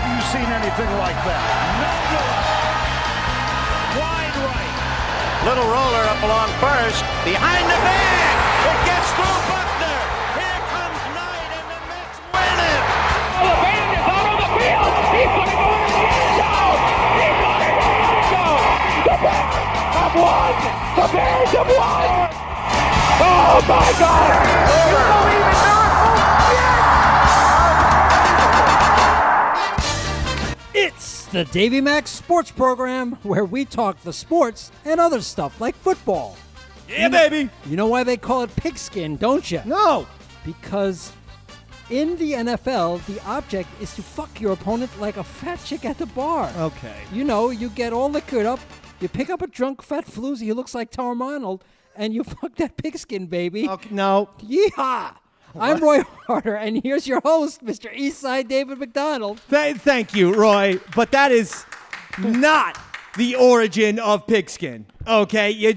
you seen anything like that? No good. Wide right. Little roller up along first. Behind the bag. It gets through Buckner. Here comes Knight, and the Mets win it. Oh, the band is out on the field. He's going to go in the end zone. He's going to go in the end zone. The Bears have won. The Bears have won. Oh, my God. You believe in miracles? Yes. It's the Davey Mac Sports Program, where we talk the sports and other stuff like football. Yeah, baby. You know why they call it pigskin, don't you? No. Because in the NFL, the object is to fuck your opponent like a fat chick at the bar. Okay. You know, you get all liquored up, you pick up a drunk fat floozy who looks like Tom Arnold, and you fuck that pigskin, baby. Okay, no. Yeehaw! I'm Roy Harder, and here's your host, Mr. Eastside David McDonald. Thank you, Roy. But that is not the origin of pigskin. Okay?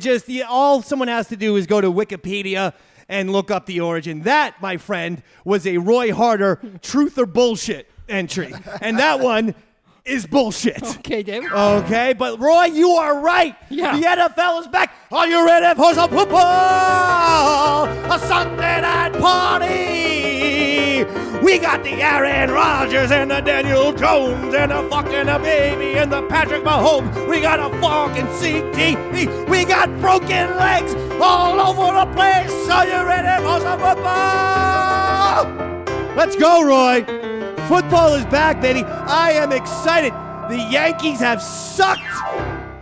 All someone has to do is go to Wikipedia and look up the origin. That, my friend, was a Roy Harder truth or bullshit entry. And that one is bullshit. Okay, David. Okay, but Roy, you are right. Yeah. The NFL is back. Are you ready for some football? A Sunday night party. We got the Aaron Rodgers and the Daniel Jones and the fucking baby and the Patrick Mahomes. We got a fucking CTE. We got broken legs all over the place. Are you ready for some football? Let's go, Roy. Football is back, baby. I am excited. The Yankees have sucked.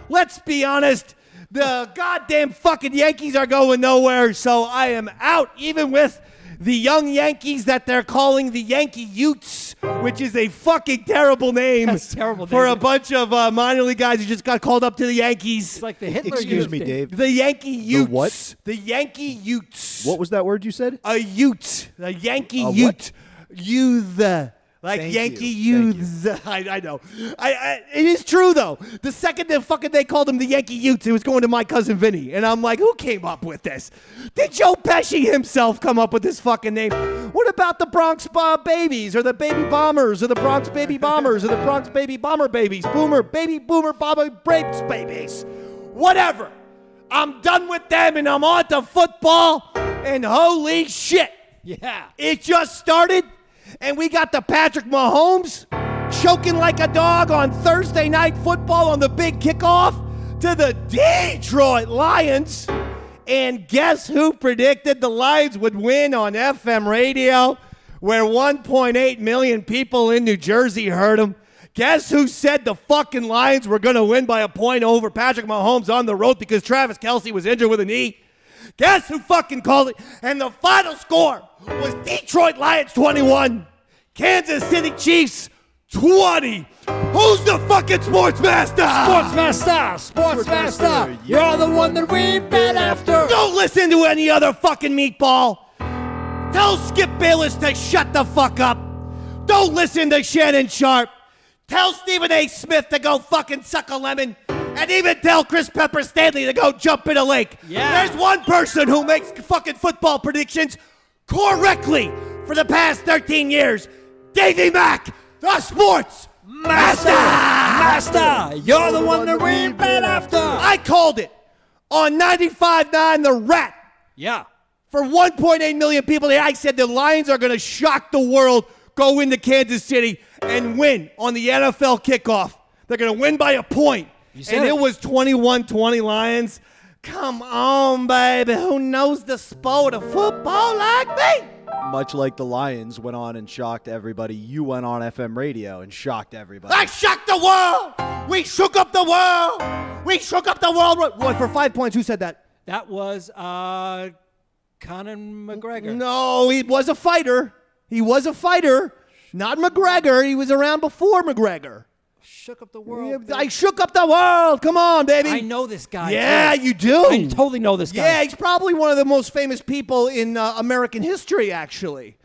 Let's be honest. The goddamn fucking Yankees are going nowhere, so I am out, even with the young Yankees that they're calling the Yankee Utes, which is a fucking terrible name. That's terrible, for David. a bunch of minor league guys who just got called up to the Yankees. It's like the Hitler Excuse me, thing. Dave. The Yankee Utes. The what? The Yankee Utes. What was that word you said? A Ute. A Yankee A Ute. Youth. Like Thank Yankee you. Youths. I know. It is true, though. The second they called him the Yankee Utes, it was going to my cousin Vinny. And I'm like, who came up with this? Did Joe Pesci himself come up with this fucking name? What about the Bronx Babies or the Baby Bombers or the Bronx Baby Bombers or the Bronx Baby Bomber Babies? Baby Boomer Bomber Breaks Babies. Whatever. I'm done with them and I'm on to football. And holy shit. Yeah. It just started. And we got the Patrick Mahomes choking like a dog on Thursday Night Football on the big kickoff to the Detroit Lions. And guess who predicted the Lions would win on FM radio, where 1.8 million people in New Jersey heard them? Guess who said the fucking Lions were going to win by a point over Patrick Mahomes on the road because Travis Kelce was injured with a knee? Guess who fucking called it? And the final score was Detroit Lions 21, Kansas City Chiefs 20. Who's the fucking sports master? Sports master. You're the one that we bet after. Don't listen to any other fucking meatball. Tell Skip Bayless to shut the fuck up. Don't listen to Shannon Sharp. Tell Stephen A. Smith to go fucking suck a lemon. And even tell Chris Pepper Stanley to go jump in a lake. Yeah. There's one person who makes fucking football predictions correctly for the past 13 years. Davey Mac, the sports master. You're the one that we bet after. I called it on 95.9 The Rat. Yeah. For 1.8 million people there, I said the Lions are going to shock the world, go into Kansas City, and win on the NFL kickoff. They're going to win by a point. And it was 21-20 Lions. Come on, baby. Who knows the sport of football like me? Much like the Lions went on and shocked everybody, you went on FM radio and shocked everybody. I shocked the world. We shook up the world. We shook up the world. Roy, for 5 points, who said that? That was Conor McGregor. No, he was a fighter. He was a fighter. Not McGregor. He was around before McGregor. Shook up the world. I shook up the world. Come on, baby. I know this guy. Yeah, too. you do. I totally know this guy. Yeah, he's probably one of the most famous people in American history, actually.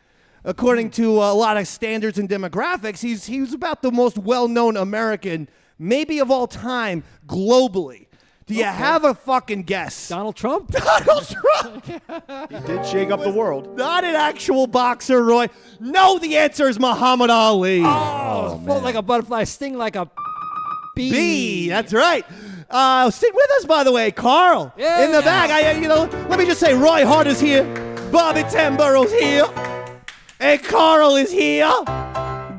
According to a lot of standards and demographics, he was about the most well-known American, maybe of all time, globally. Do you have a fucking guess? Donald Trump? Donald Trump! He did shake up the world. Not an actual boxer, Roy. No, the answer is Muhammad Ali. Oh, Float like a butterfly, sting like a bee. B, that's right. Sit with us, by the way, Carl. Yeah. In the back. Let me just say, Roy Hart is here. Bobby Tamburo's here. And Carl is here.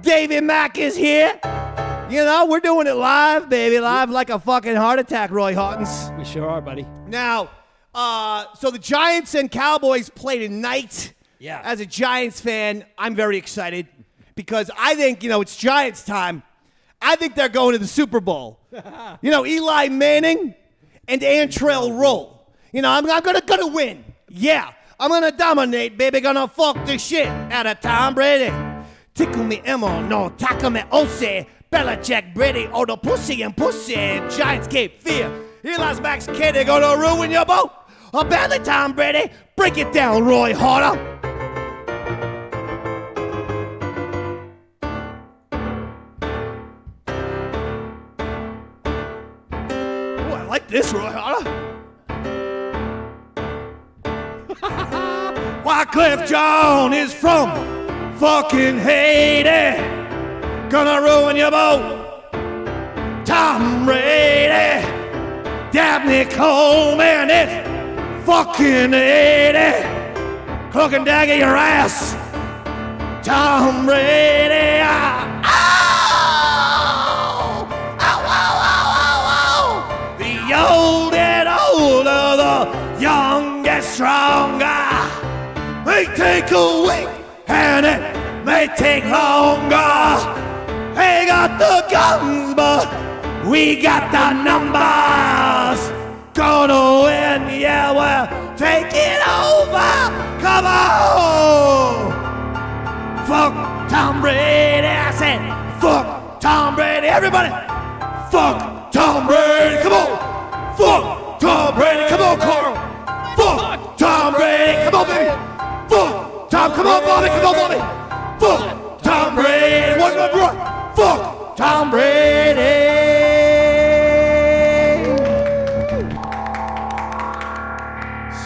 Davey Mac is here. We're doing it live, baby. Live like a fucking heart attack, Roy Hartens. We sure are, buddy. Now, so the Giants and Cowboys play tonight. Yeah. As a Giants fan, I'm very excited because I think, it's Giants time. I think they're going to the Super Bowl. Eli Manning and Antrell Roll. I'm gonna win. Yeah. I'm gonna dominate, baby. Gonna fuck the shit out of Tom Brady. Tickle me Emma, no, tackle me Ose. Belichick, Brady, oh the pussy and pussy. Giants Cape Fear. Eli's Max Kid, they're gonna ruin your boat. Oh, badly, Tom Brady. Break it down, Roy Harder. Oh, I like this, Roy Harder. Wycliffe John is from fucking Haiti. Gonna ruin your boat. Tom Brady. Dabney Coleman is fucking 80. Cloak and dagger your ass. Tom Brady. The old and older, the young and stronger. May take a week and it may take longer. They got the guns, but we got the numbers. Gonna win, yeah, we're taking over. Come on. Fuck Tom Brady. I said, fuck Tom Brady. Everybody, fuck Tom Brady. Come on. Fuck Tom Brady. Come on, Carl. Fuck Tom Brady. Come on, baby. Fuck Tom. Come on, Bobby. Come on, Bobby. Fuck Tom Brady. One more run. Fuck Tom Brady.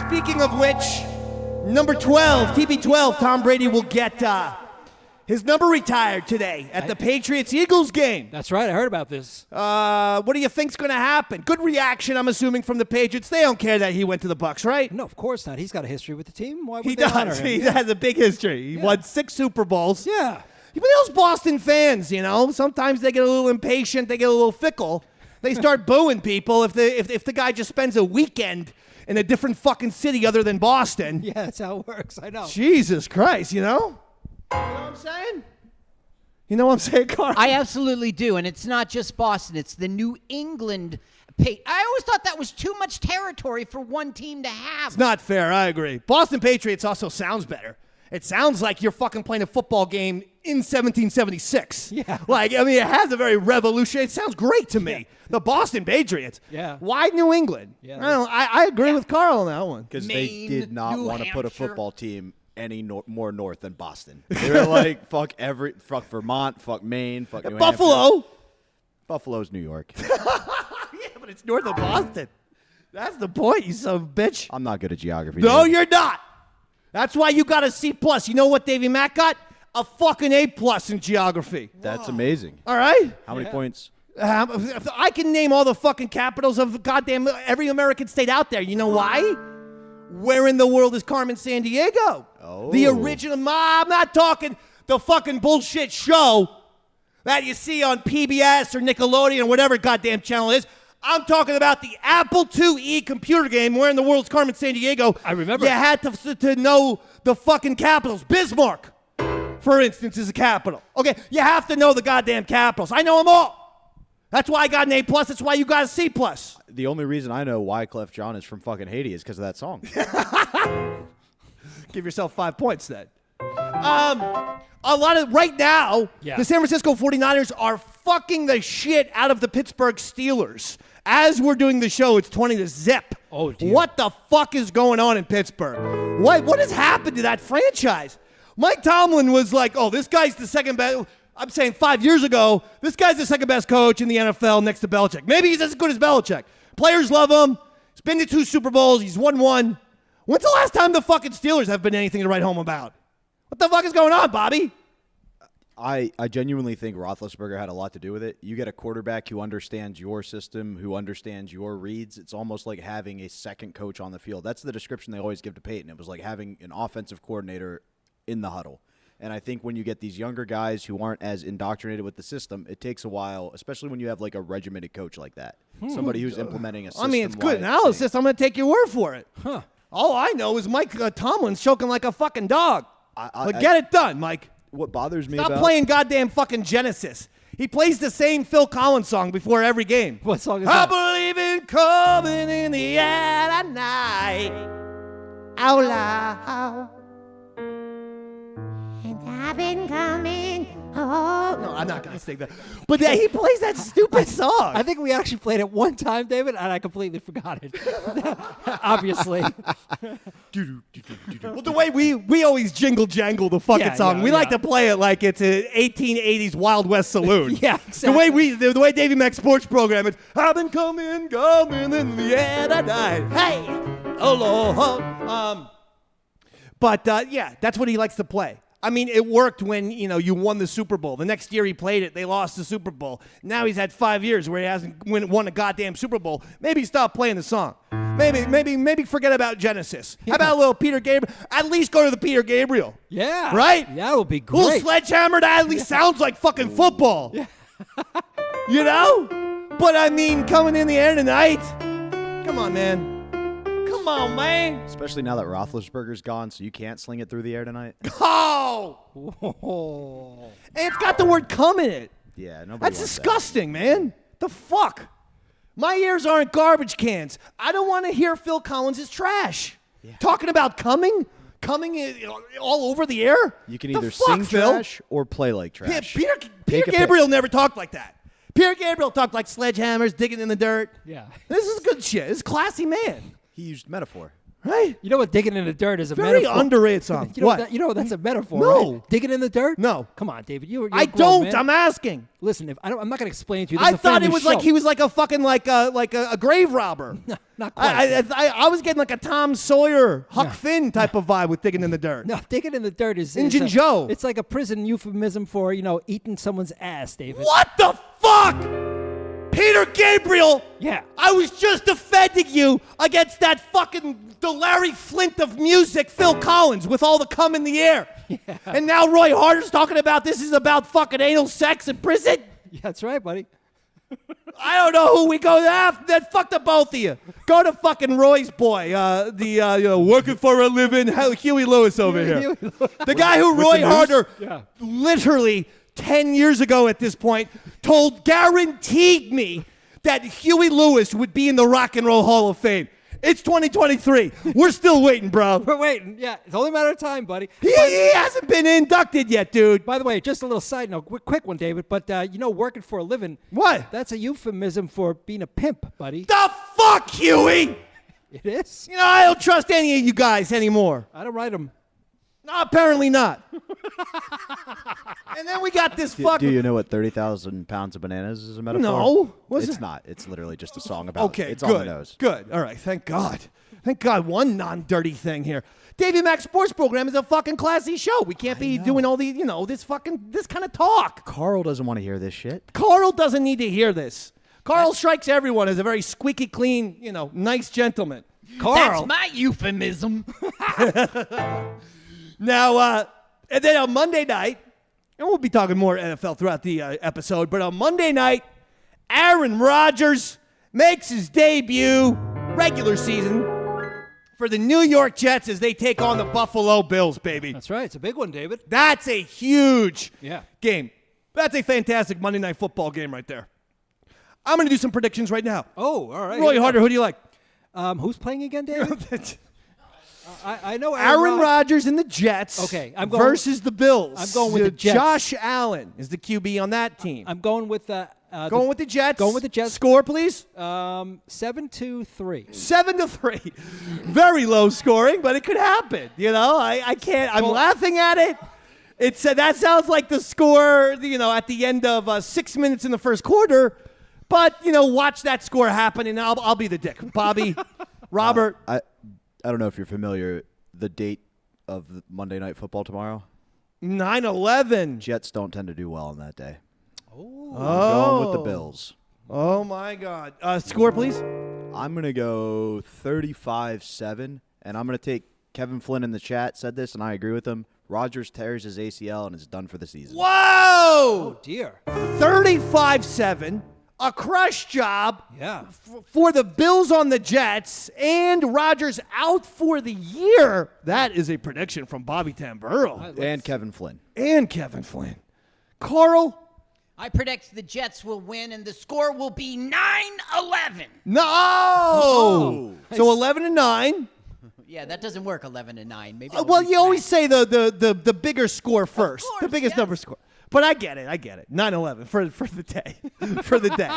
Speaking of which, number 12, TB12, Tom Brady will get his number retired today at the Patriots-Eagles game. That's right. I heard about this. What do you think's going to happen? Good reaction, I'm assuming, from the Patriots. They don't care that he went to the Bucs, right? No, of course not. He's got a history with the team. Why would He they honor does. him? He has a big history. He won 6 Super Bowls. Yeah. But those Boston fans, sometimes they get a little impatient, they get a little fickle. They start booing people if the guy just spends a weekend in a different fucking city other than Boston. Yeah, that's how it works. I know. Jesus Christ, You know what I'm saying? You know what I'm saying, Carl? I absolutely do, and it's not just Boston. It's the New England I always thought that was too much territory for one team to have. It's not fair, I agree. Boston Patriots also sounds better. It sounds like you're fucking playing a football game in 1776. Yeah. It has a very revolutionary, it sounds great to me. Yeah. The Boston Patriots. Yeah. Why New England? Yeah. I agree with Carl on that one. Because they did not New want to put a Hampshire. football team any more north than Boston. They were like, fuck Vermont, fuck Maine, fuck New Buffalo. Hampshire. Buffalo's New York. Yeah, but it's north of Boston. That's the point, you son of a bitch. I'm not good at geography. No, dude. you're not. That's why you got a C+. You know what Davey Mac got? A fucking A+ in geography. That's amazing. All right? How many points? I can name all the fucking capitals of goddamn every American state out there. You know why? Where in the world is Carmen Sandiego? Oh. The original. I'm not talking the fucking bullshit show that you see on PBS or Nickelodeon or whatever goddamn channel it is. I'm talking about the Apple IIe computer game. Where in the world's Carmen Sandiego? I remember. You had to know the fucking capitals. Bismarck, for instance, is a capital. Okay, you have to know the goddamn capitals. I know them all. That's why I got an A+. That's why you got a C+. The only reason I know Wyclef Jean is from fucking Haiti is because of that song. Give yourself 5 points then. A lot of right now, the San Francisco 49ers are fucking the shit out of the Pittsburgh Steelers. As we're doing the show, it's 20-0. Oh, dear. What the fuck is going on in Pittsburgh? What has happened to that franchise? Mike Tomlin was like, oh, this guy's the second best. I'm saying 5 years ago, this guy's the second best coach in the NFL next to Belichick. Maybe he's as good as Belichick. Players love him. He's been to 2 Super Bowls. He's won 1. When's the last time the fucking Steelers have been anything to write home about? What the fuck is going on, Bobby? I genuinely think Roethlisberger had a lot to do with it. You get a quarterback who understands your system, who understands your reads. It's almost like having a second coach on the field. That's the description they always give to Peyton. It was like having an offensive coordinator in the huddle. And I think when you get these younger guys who aren't as indoctrinated with the system, it takes a while, especially when you have like a regimented coach like that. Somebody who's implementing a system. I mean, it's good analysis. I'm going to take your word for it. Huh. All I know is Mike Tomlin's choking like a fucking dog. Get it done, Mike. What bothers me Stop about playing goddamn fucking Genesis. He plays the same Phil Collins song before every game. What song is I that? believe in coming in the air at night. Out loud. And I've been coming home. No, I'm not going to sing that. But yeah, he plays that stupid song. I think we actually played it one time, David, and I completely forgot it. Obviously. Well, the way we always jingle jangle the fucking song. We like to play it like it's an 1880s Wild West saloon. Yeah, exactly. The way Davey Mac Sports Program is, I've been coming in the air tonight. Hey, oh Lord. But yeah, that's what he likes to play. I mean, it worked when, you won the Super Bowl. The next year he played it, they lost the Super Bowl. Now he's had 5 years where he hasn't won a goddamn Super Bowl. Maybe stop playing the song. Maybe forget about Genesis. How about a little Peter Gabriel? At least go to the Peter Gabriel. Yeah. Right? That would be A little great. Sledgehammer that at least sounds like fucking football. Yeah. But I mean, coming in the air tonight. Come on, man. Come on, man. especially now that Roethlisberger's gone, so you can't sling it through the air tonight. Oh! And it's got the word "come" in it. Yeah, nobody That's wants disgusting, man. The fuck? My ears aren't garbage cans. I don't want to hear Phil Collins is trash. Talking about coming all over the air. You can The either fuck, sing Phil? trash or play like trash. Yeah, Take Peter a pick. Gabriel never talked like that. Peter Gabriel talked like sledgehammers, digging in the dirt. Yeah. This is good shit. This is classy man, He used metaphor. right? You know what digging in the dirt is a Very metaphor? underrated song. You know What? You know that's a metaphor, No. right? Digging in the dirt? No. Come on, David. You're I a grown don't. man. I'm asking. Listen, I'm not going to explain it to you. This I is a thought it family was like show. he was like a fucking like a grave robber. No, not quite. I was getting like a Tom Sawyer, Huck Finn type of vibe with digging in the dirt. No, digging in the dirt is Injun a- Joe. It's like a prison euphemism for eating someone's ass, David. What the fuck? Peter Gabriel. Yeah. I was just defending you against that fucking the Larry Flint of music, Phil Collins, with all the cum in the air. Yeah. And now Roy Harder's talking about this is about fucking anal sex in prison. Yeah, that's right, buddy. I don't know who we go after. Then fuck the both of you. Go to fucking Roy's boy, working for a living Huey Lewis over here. The guy who Roy Harder literally 10 years ago at this point guaranteed me that Huey Lewis would be in the Rock and Roll Hall of Fame. It's 2023. We're still waiting, bro. We're waiting. Yeah, it's only a matter of time, buddy. He hasn't been inducted yet, dude. By the way, just a little side note, quick one, David. But working for a living. What? That's a euphemism for being a pimp, buddy. The fuck, Huey? It is. I don't trust any of you guys anymore. I don't write them. No, apparently not. And then we got this fucking... Do you know what 30,000 pounds of bananas is a metaphor? No. What's It's it? not. It's literally just a song about Okay, it's good. on the nose. Good. All right, thank God. Thank God, one non-dirty thing here. Davey Mac Sports Program is a fucking classy show. We can't be doing all these, this kind of talk. Carl doesn't want to hear this shit. Carl doesn't need to hear this. Carl strikes everyone as a very squeaky clean, nice gentleman. That's my euphemism. Now, and then on Monday night, and we'll be talking more NFL throughout the episode, but on Monday night, Aaron Rodgers makes his debut, regular season, for the New York Jets as they take on the Buffalo Bills, baby. That's right. It's a big one, David. That's a huge Yeah. game. That's a fantastic Monday Night Football game right there. I'm going to do some predictions right now. Oh, all right. Roy Harder, who do you like? Who's playing again, David? I know Aaron Rodgers and the Jets. Okay, I'm going versus the Bills. I'm going with the Jets. Josh Allen is the QB on that team. I'm going with Going with the Jets. Going with the Jets. Score, please. 7-3. 7-3. Very low scoring, but it could happen. I can't. I'm laughing at it. It's that sounds like the score. At the end of 6 minutes in the first quarter. But watch that score happen, and I'll be the dick. Bobby, Robert. I don't know if you're familiar. The date of the Monday Night Football tomorrow. 9/11. Jets don't tend to do well on that day. Oh. I'm going with the Bills. Oh, my God. Score, please. I'm going to go 35-7, and I'm going to take Kevin Flynn in the chat said this, and I agree with him. Rodgers tears his ACL and is done for the season. Whoa! Oh, dear. 35-7. A crush job Yeah. for the Bills on the Jets, and Rodgers out for the year. That is a prediction from Bobby Tamburro And Kevin Flynn. and Kevin Flynn. Carl? I predict the Jets will win, and the score will be 9-11. No! So 11-9. Yeah, that doesn't work. 11-9. Maybe. Well, you always say the bigger score first, course, the biggest yes. number score. But I get it. 9/11 for the day, for the day.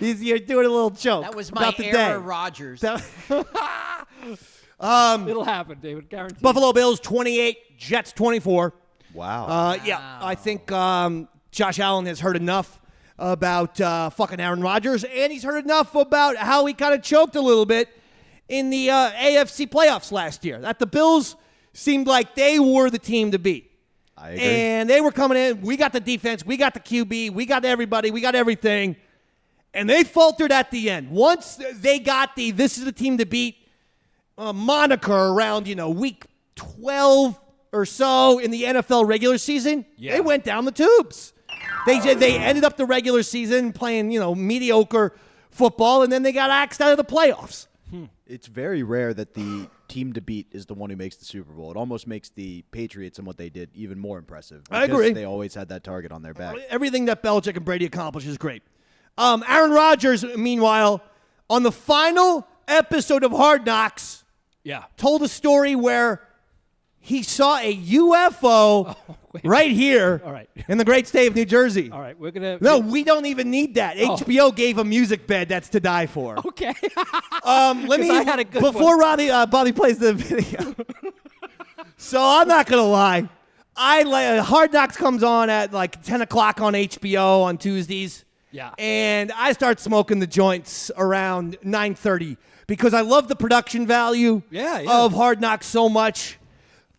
You're doing a little joke. That was my about the error, day. Rodgers. It'll happen, David. Guaranteed. Buffalo Bills 28, Jets 24. Wow. Yeah, I think Josh Allen has heard enough about fucking Aaron Rodgers, and he's heard enough about how he kind of choked a little bit in the AFC playoffs last year. That the Bills seemed like they were the team to beat. I agree. And they were coming in. We got the defense. We got the QB. We got everybody. We got everything. And they faltered at the end. Once they got this is the team to beat moniker around, week 12 or so in the NFL regular season, they went down the tubes. They ended up the regular season playing, mediocre football, and then they got axed out of the playoffs. It's very rare that the team to beat is the one who makes the Super Bowl. It almost makes the Patriots and what they did even more impressive. I agree. They always had that target on their back. Everything that Belichick and Brady accomplished is great. Aaron Rodgers, meanwhile, on the final episode of Hard Knocks, told a story where he saw a UFO right here in the great state of New Jersey. All right, we're going to... No, we don't even need that. HBO gave a music bed that's to die for. Okay. Let me, I had a good before Bobby plays the video. So I'm not going to lie. Hard Knocks comes on at like 10 o'clock on HBO on Tuesdays. Yeah. And I start smoking the joints around 9:30 because I love the production value of Hard Knocks so much.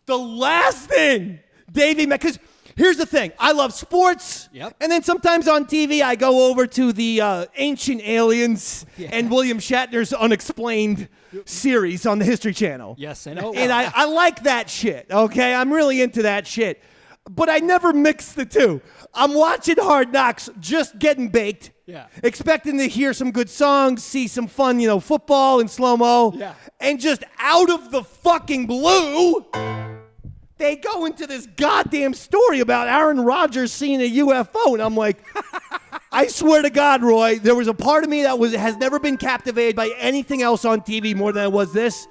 The last thing, Davey Mac, because here's the thing. I love sports. Yep. And then sometimes on TV, I go over to the Ancient Aliens and William Shatner's Unexplained series on the History Channel. Yes, I know. And I like that shit, okay? I'm really into that shit. But I never mix the two. I'm watching Hard Knocks, just getting baked. Yeah. Expecting to hear some good songs, see some fun, football in slow-mo. Yeah. And just out of the fucking blue, they go into this goddamn story about Aaron Rodgers seeing a UFO. And I'm like, I swear to God, Roy, there was a part of me that has never been captivated by anything else on TV more than it was this.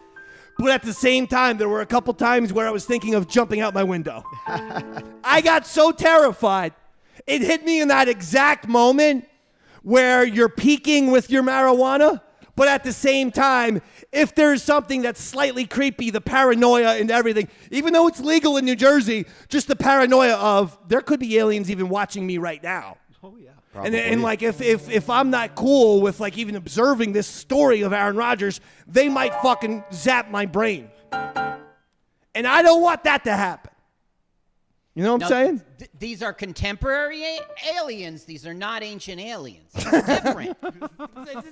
But at the same time, there were a couple times where I was thinking of jumping out my window. I got so terrified. It hit me in that exact moment where you're peaking with your marijuana, but at the same time, if there's something that's slightly creepy, the paranoia and everything, even though it's legal in New Jersey, just the paranoia of there could be aliens even watching me right now. Oh, yeah. And like if I'm not cool with like even observing this story of Aaron Rodgers, they might fucking zap my brain. And I don't want that to happen. You know what I'm saying? These are contemporary aliens. These are not ancient aliens. It's different.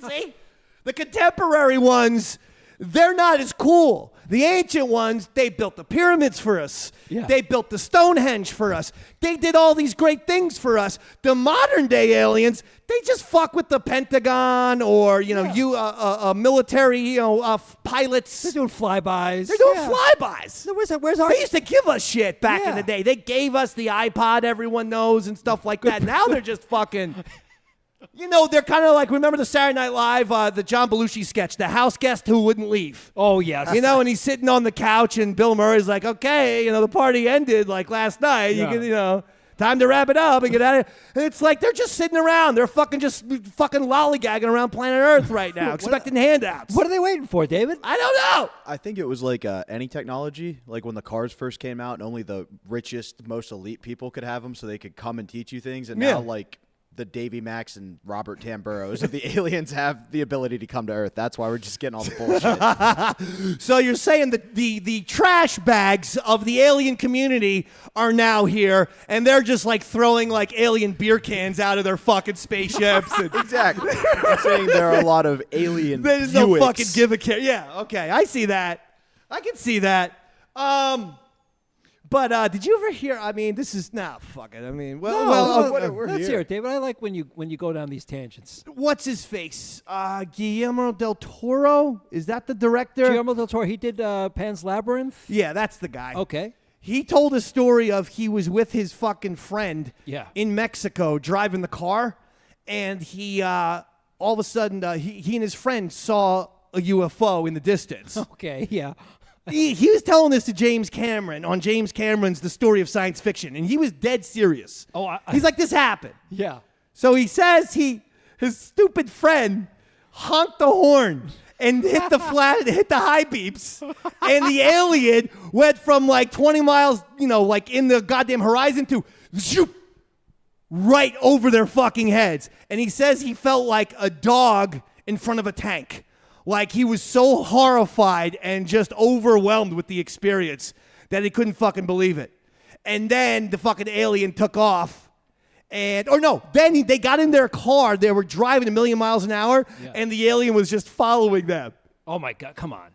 See? The contemporary ones, they're not as cool. The ancient ones, they built the pyramids for us. Yeah. They built the Stonehenge for us. They did all these great things for us. The modern day aliens, they just fuck with the Pentagon or, military, pilots. They're doing flybys. They're doing flybys. So where's our... They used to give us shit back in the day. They gave us the iPod everyone knows and stuff like that. Now they're just fucking... they're kind of like, remember the Saturday Night Live, the John Belushi sketch, the house guest who wouldn't leave. Oh, yes. And he's sitting on the couch and Bill Murray's like, okay, the party ended like last night. Yeah. You can, time to wrap it up and get out of here. And it's like they're just sitting around. They're fucking lollygagging around planet Earth right now, expecting handouts. What are they waiting for, David? I don't know. I think it was like any technology, like when the cars first came out and only the richest, most elite people could have them so they could come and teach you things. And now, like, the Davey Macs and Robert Tamburos of the aliens have the ability to come to Earth. That's why we're just getting all the bullshit. So you're saying that the trash bags of the alien community are now here, and they're just like throwing like alien beer cans out of their fucking spaceships. And Exactly. I'm saying there are a lot of alien there's no Buicks. fucking give a care. Yeah, okay, I see that. I can see that. But did you ever hear? I mean, this is fuck it. I mean, we're let's here. hear it, David. I like when you go down these tangents. What's his face? Guillermo del Toro? Is that the director? Guillermo del Toro, he did Pan's Labyrinth. Yeah, that's the guy. Okay. He told a story of he was with his fucking friend Yeah. in Mexico driving the car, and he all of a sudden he and his friend saw a UFO in the distance. Okay, yeah. He was telling this to James Cameron on James Cameron's The Story of Science Fiction, and he was dead serious. Oh, he's like, this happened. Yeah. So he says his stupid friend honked the horn and hit the high beeps, and the alien went from like 20 miles, like in the goddamn horizon to zoop, right over their fucking heads. And he says he felt like a dog in front of a tank. Like he was so horrified and just overwhelmed with the experience that he couldn't fucking believe it. And then the fucking alien took off. Then they got in their car. They were driving 1,000,000 miles an hour, and the alien was just following them. Oh my God! Come on.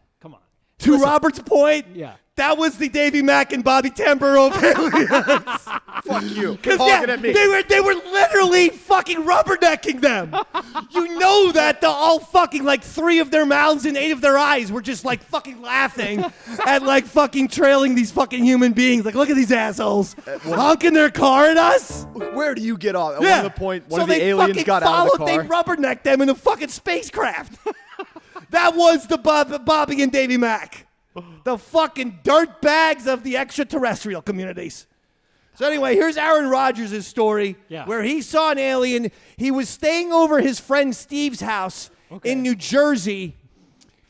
To Robert's point, Yeah. that was the Davey Mac and Bobby Tamburo of aliens. Fuck you. Because Talking at me. they were literally fucking rubbernecking them. You know that all fucking like 3 of their mouths and 8 of their eyes were just like fucking laughing at like fucking trailing these fucking human beings. Like, look at these assholes honking their car at us. Where do you get off? At Yeah. one of the point, one So of the they aliens fucking got out of the They car. rubbernecked them in a fucking spacecraft. That was the Bobby and Davey Mac. The fucking dirt bags of the extraterrestrial communities. So anyway, here's Aaron Rodgers' story where he saw an alien. He was staying over his friend Steve's house in New Jersey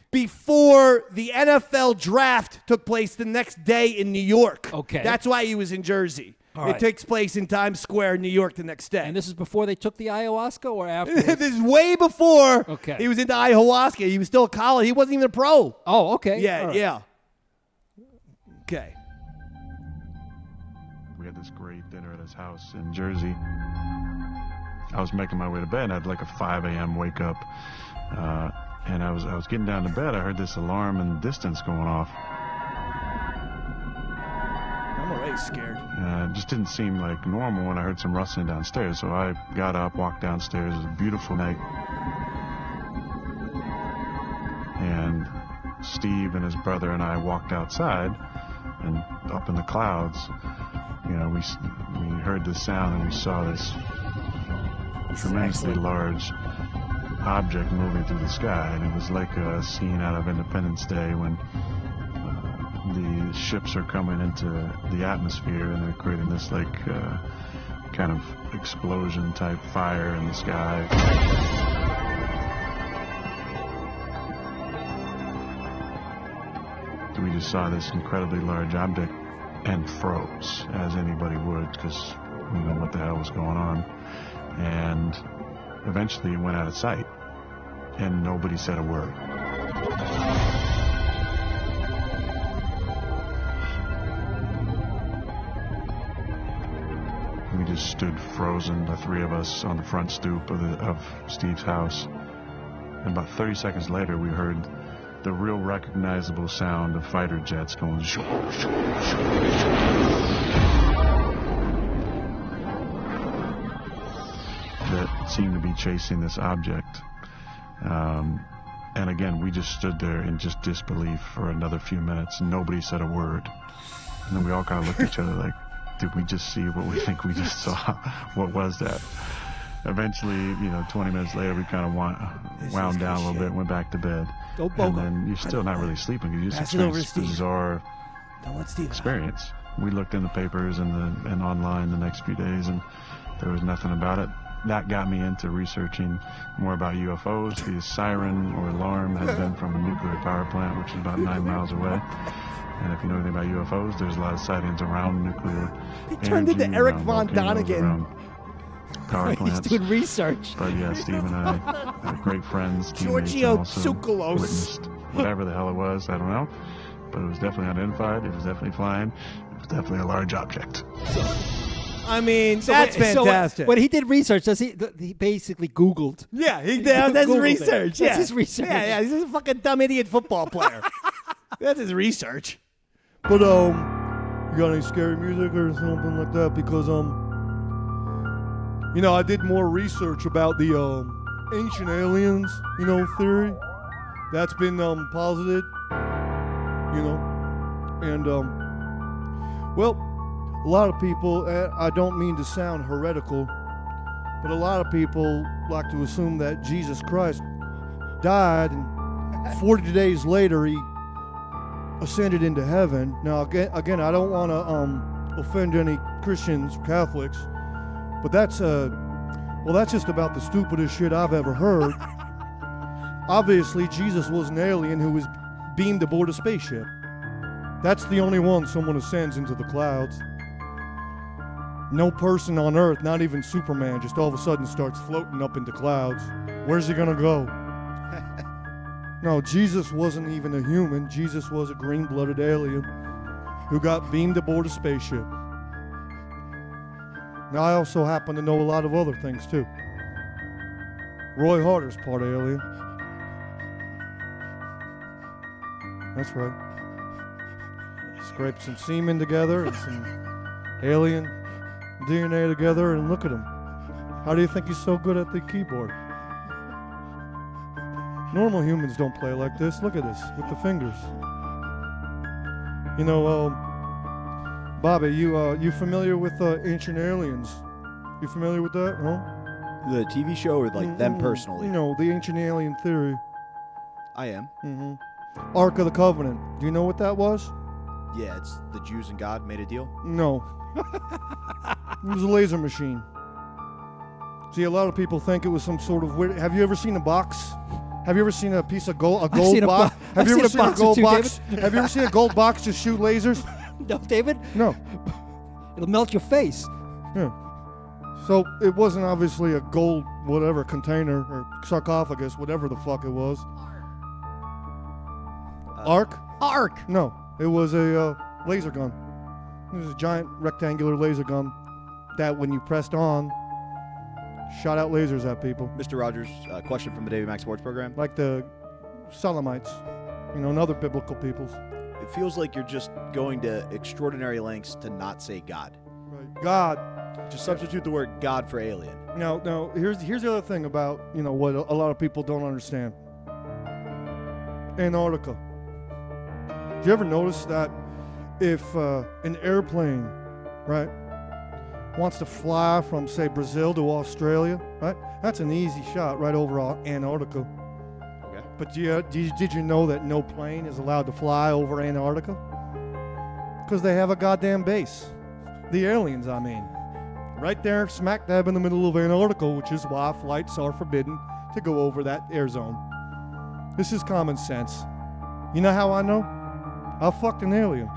before the NFL draft took place the next day in New York. Okay. That's why he was in Jersey. All It right. takes place in Times Square, New York, the next day. And this is before they took the ayahuasca or after? This is way before Okay. he was into ayahuasca. He was still a college. He wasn't even a pro. Oh, okay. Yeah, All right. yeah. Okay. We had this great dinner at his house in Jersey. I was making my way to bed. I had like a 5 a.m. wake up. And I was getting down to bed. I heard this alarm in the distance going off. I'm already scared. It just didn't seem like normal when I heard some rustling downstairs. So I got up, walked downstairs. It was a beautiful night. And Steve and his brother and I walked outside, and up in the clouds, we heard this sound and we saw this tremendously large object moving through the sky. And it was like a scene out of Independence Day when the ships are coming into the atmosphere and they're creating this like kind of explosion type fire in the sky. We just saw this incredibly large object and froze, as anybody would, because we know what the hell was going on. And eventually it went out of sight and nobody said a word. We just stood frozen, the 3 of us, on the front stoop of Steve's house. And about 30 seconds later, we heard the real recognizable sound of fighter jets going shoo, shoo, shoo, shoo. That seemed to be chasing this object. And again, we just stood there in just disbelief for another few minutes, and nobody said a word. And then we all kind of looked at each other like, did we just see what we think we just saw? What was that? Eventually, 20 minutes later, we kind of wound down a little bit and went back to bed. And then you're still not really sleeping. You just experienced this bizarre experience. We looked in the papers and online the next few days, and there was nothing about it. That got me into researching more about UFOs. The siren or alarm had been from a nuclear power plant, which is about 9 miles away. And if you know anything about UFOs, there's a lot of sightings around nuclear He turned into energy, Eric around Von volcanoes, Donigan. around power plants. He's doing research. But yeah, Steve and I are great friends, teammates, Giorgio and also Tsoukalos. witnessed whatever the hell it was. I don't know, but it was definitely unidentified. It was definitely flying. It was definitely a large object. I mean, that's fantastic. When he did research, he basically Googled. Yeah, that's his Googled research. it. Yeah. That's his research. Yeah, he's a fucking dumb idiot football player. That's his research. But you got any scary music or something like that? Because I did more research about the ancient aliens, theory. That's been posited, and well, a lot of people. I don't mean to sound heretical, but a lot of people like to assume that Jesus Christ died and 40 days later he ascended into heaven. Now, again, I don't want to offend any Christians, Catholics, but that's just about the stupidest shit I've ever heard. Obviously, Jesus was an alien who was beamed aboard a spaceship. That's the only one someone ascends into the clouds. No person on Earth, not even Superman, just all of a sudden starts floating up into clouds. Where's he gonna go? No, Jesus wasn't even a human. Jesus was a green-blooded alien who got beamed aboard a spaceship. Now, I also happen to know a lot of other things, too. Roy Harder's part alien. That's right. Scraped some semen together and some alien DNA together, and look at him. How do you think he's so good at the keyboard? Normal humans don't play like this. Look at this, with the fingers. Bobby, you familiar with Ancient Aliens? You familiar with that, huh? The TV show or like them personally? The Ancient Alien Theory. I am. Mm-hmm. Ark of the Covenant. Do you know what that was? Yeah, it's the Jews and God made a deal. No. It was a laser machine. See, a lot of people think it was some sort of weird... Have you ever seen a box? Have you ever seen a piece of gold? A gold box? Have you ever seen a gold box? Have you ever seen a gold box just shoot lasers? No, David? No. It'll melt your face. Yeah. So it wasn't obviously a gold whatever container or sarcophagus, whatever the fuck it was. Ark? Ark. No, it was a laser gun. It was a giant rectangular laser gun that when you pressed on, shot out lasers at people. Mr. Rodgers, question from the Davey Mac Sports Program. Like the Solomonites, and other biblical peoples. It feels like you're just going to extraordinary lengths to not say God. Right. God. Just substitute the word God for alien. No. Here's the other thing about what a lot of people don't understand. Antarctica. Did you ever notice that if an airplane, right, wants to fly from say Brazil to Australia, right, that's an easy shot right over Antarctica. Okay. But did you know that no plane is allowed to fly over Antarctica? Because they have a goddamn base. The aliens, I mean. Right there, smack dab in the middle of Antarctica, which is why flights are forbidden to go over that air zone. This is common sense. You know how I know? I fucked an alien.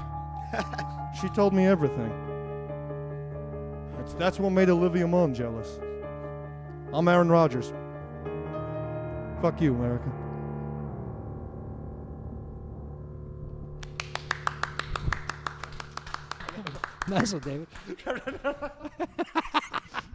She told me everything. That's what made Olivia Munn jealous. I'm Aaron Rodgers. Fuck you, America. Nice one, David.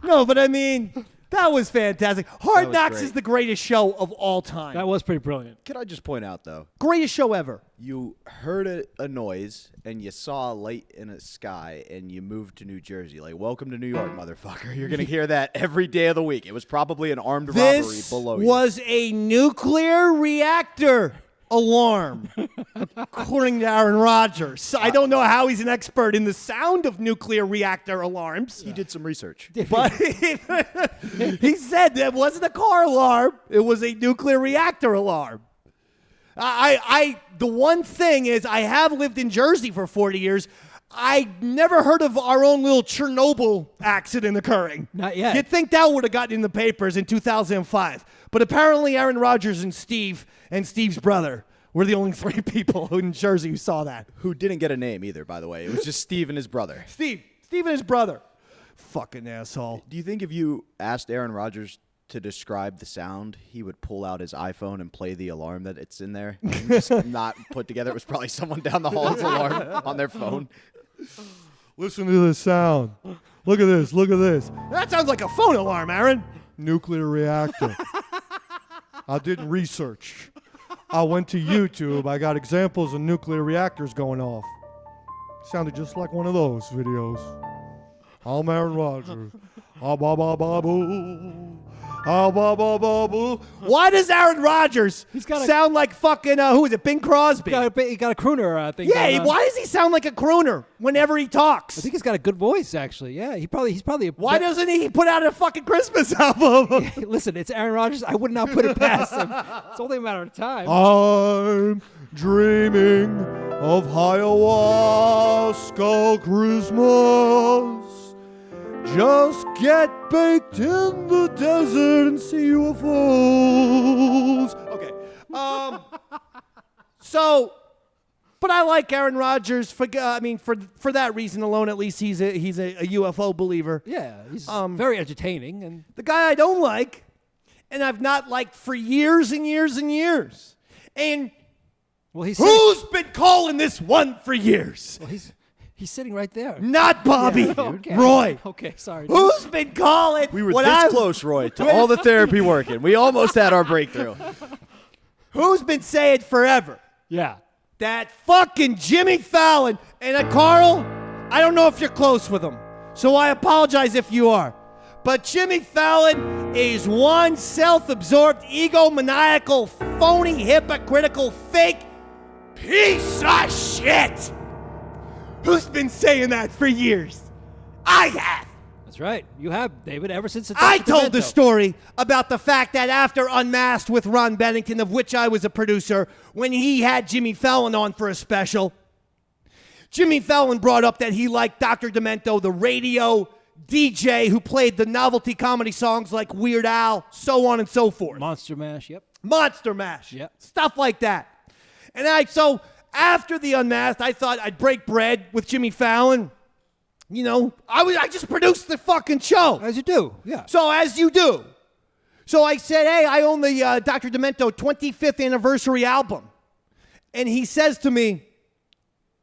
No, but I mean, that was fantastic. Hard was Knocks great. is the greatest show of all time. That was pretty brilliant. Can I just point out, though, Greatest show ever. you heard a noise and you saw a light in the sky and you moved to New Jersey. Like, welcome to New York, motherfucker. You're going to hear that every day of the week. It was probably an armed robbery This below you. was a nuclear reactor alarm, according to Aaron Rodgers. I don't know how he's an expert in the sound of nuclear reactor alarms. He did some research. But he said that wasn't a car alarm. It was a nuclear reactor alarm. The one thing is I have lived in Jersey for 40 years. I never heard of our own little Chernobyl accident occurring. Not yet. You'd think that would have gotten in the papers in 2005. But apparently Aaron Rodgers and Steve and Steve's brother were the only three people in Jersey who saw that. Who didn't get a name either, by the way. It was just Steve and his brother. Steve and his brother. Fucking asshole. Do you think if you asked Aaron Rodgers to describe the sound, he would pull out his iPhone and play the alarm that it's in there? Just not put together. It was probably someone down the hall's alarm on their phone. Listen to this sound. Look at this. Look at this. That sounds like a phone alarm, Aaron. Nuclear reactor. I did research. I went to YouTube. I got examples of nuclear reactors going off. Sounded just like one of those videos. I'm Aaron Rodgers. Ah, ba, ba, ba, boo. Ah, ba, ba, ba, boo. Why does Aaron Rodgers sound like fucking, who is it, Bing Crosby? He got a crooner thing. Yeah, why does he sound like a crooner whenever he talks? I think he's got a good voice, actually. Yeah, he's probably. Why doesn't he put out a fucking Christmas album? Listen, it's Aaron Rodgers. I would not put it past him. It's only a matter of time. I'm dreaming of ayahuasca Christmas. Just get baked in the desert and see UFOs. Okay. But I like Aaron Rodgers for that reason alone. At least he's a UFO believer. Yeah, he's very entertaining. And the guy I don't like, and I've not liked for years and years and years. And who's been calling this one for years? Well, he's sitting right there. Not Bobby. Yeah, okay. Roy. Okay, sorry. Who's been calling? We were this close, Roy, to all the therapy working. We almost had our breakthrough. Who's been saying forever? Yeah. That fucking Jimmy Fallon. And Carl, I don't know if you're close with him, so I apologize if you are. But Jimmy Fallon is one self-absorbed, egomaniacal, phony, hypocritical, fake piece of shit. Who's been saying that for years? I have. That's right. You have, David, ever since I told the story about the fact that after Unmasked with Ron Bennington, of which I was a producer, when he had Jimmy Fallon on for a special, Jimmy Fallon brought up that he liked Dr. Demento, the radio DJ who played the novelty comedy songs like Weird Al, so on and so forth. Monster Mash, yep. Monster Mash. Yep. Stuff like that. And so after the Unmasked, I thought I'd break bread with Jimmy Fallon. You know, I just produced the fucking show. As you do, yeah. So as you do. So I said, hey, I own the Dr. Demento 25th anniversary album. And he says to me,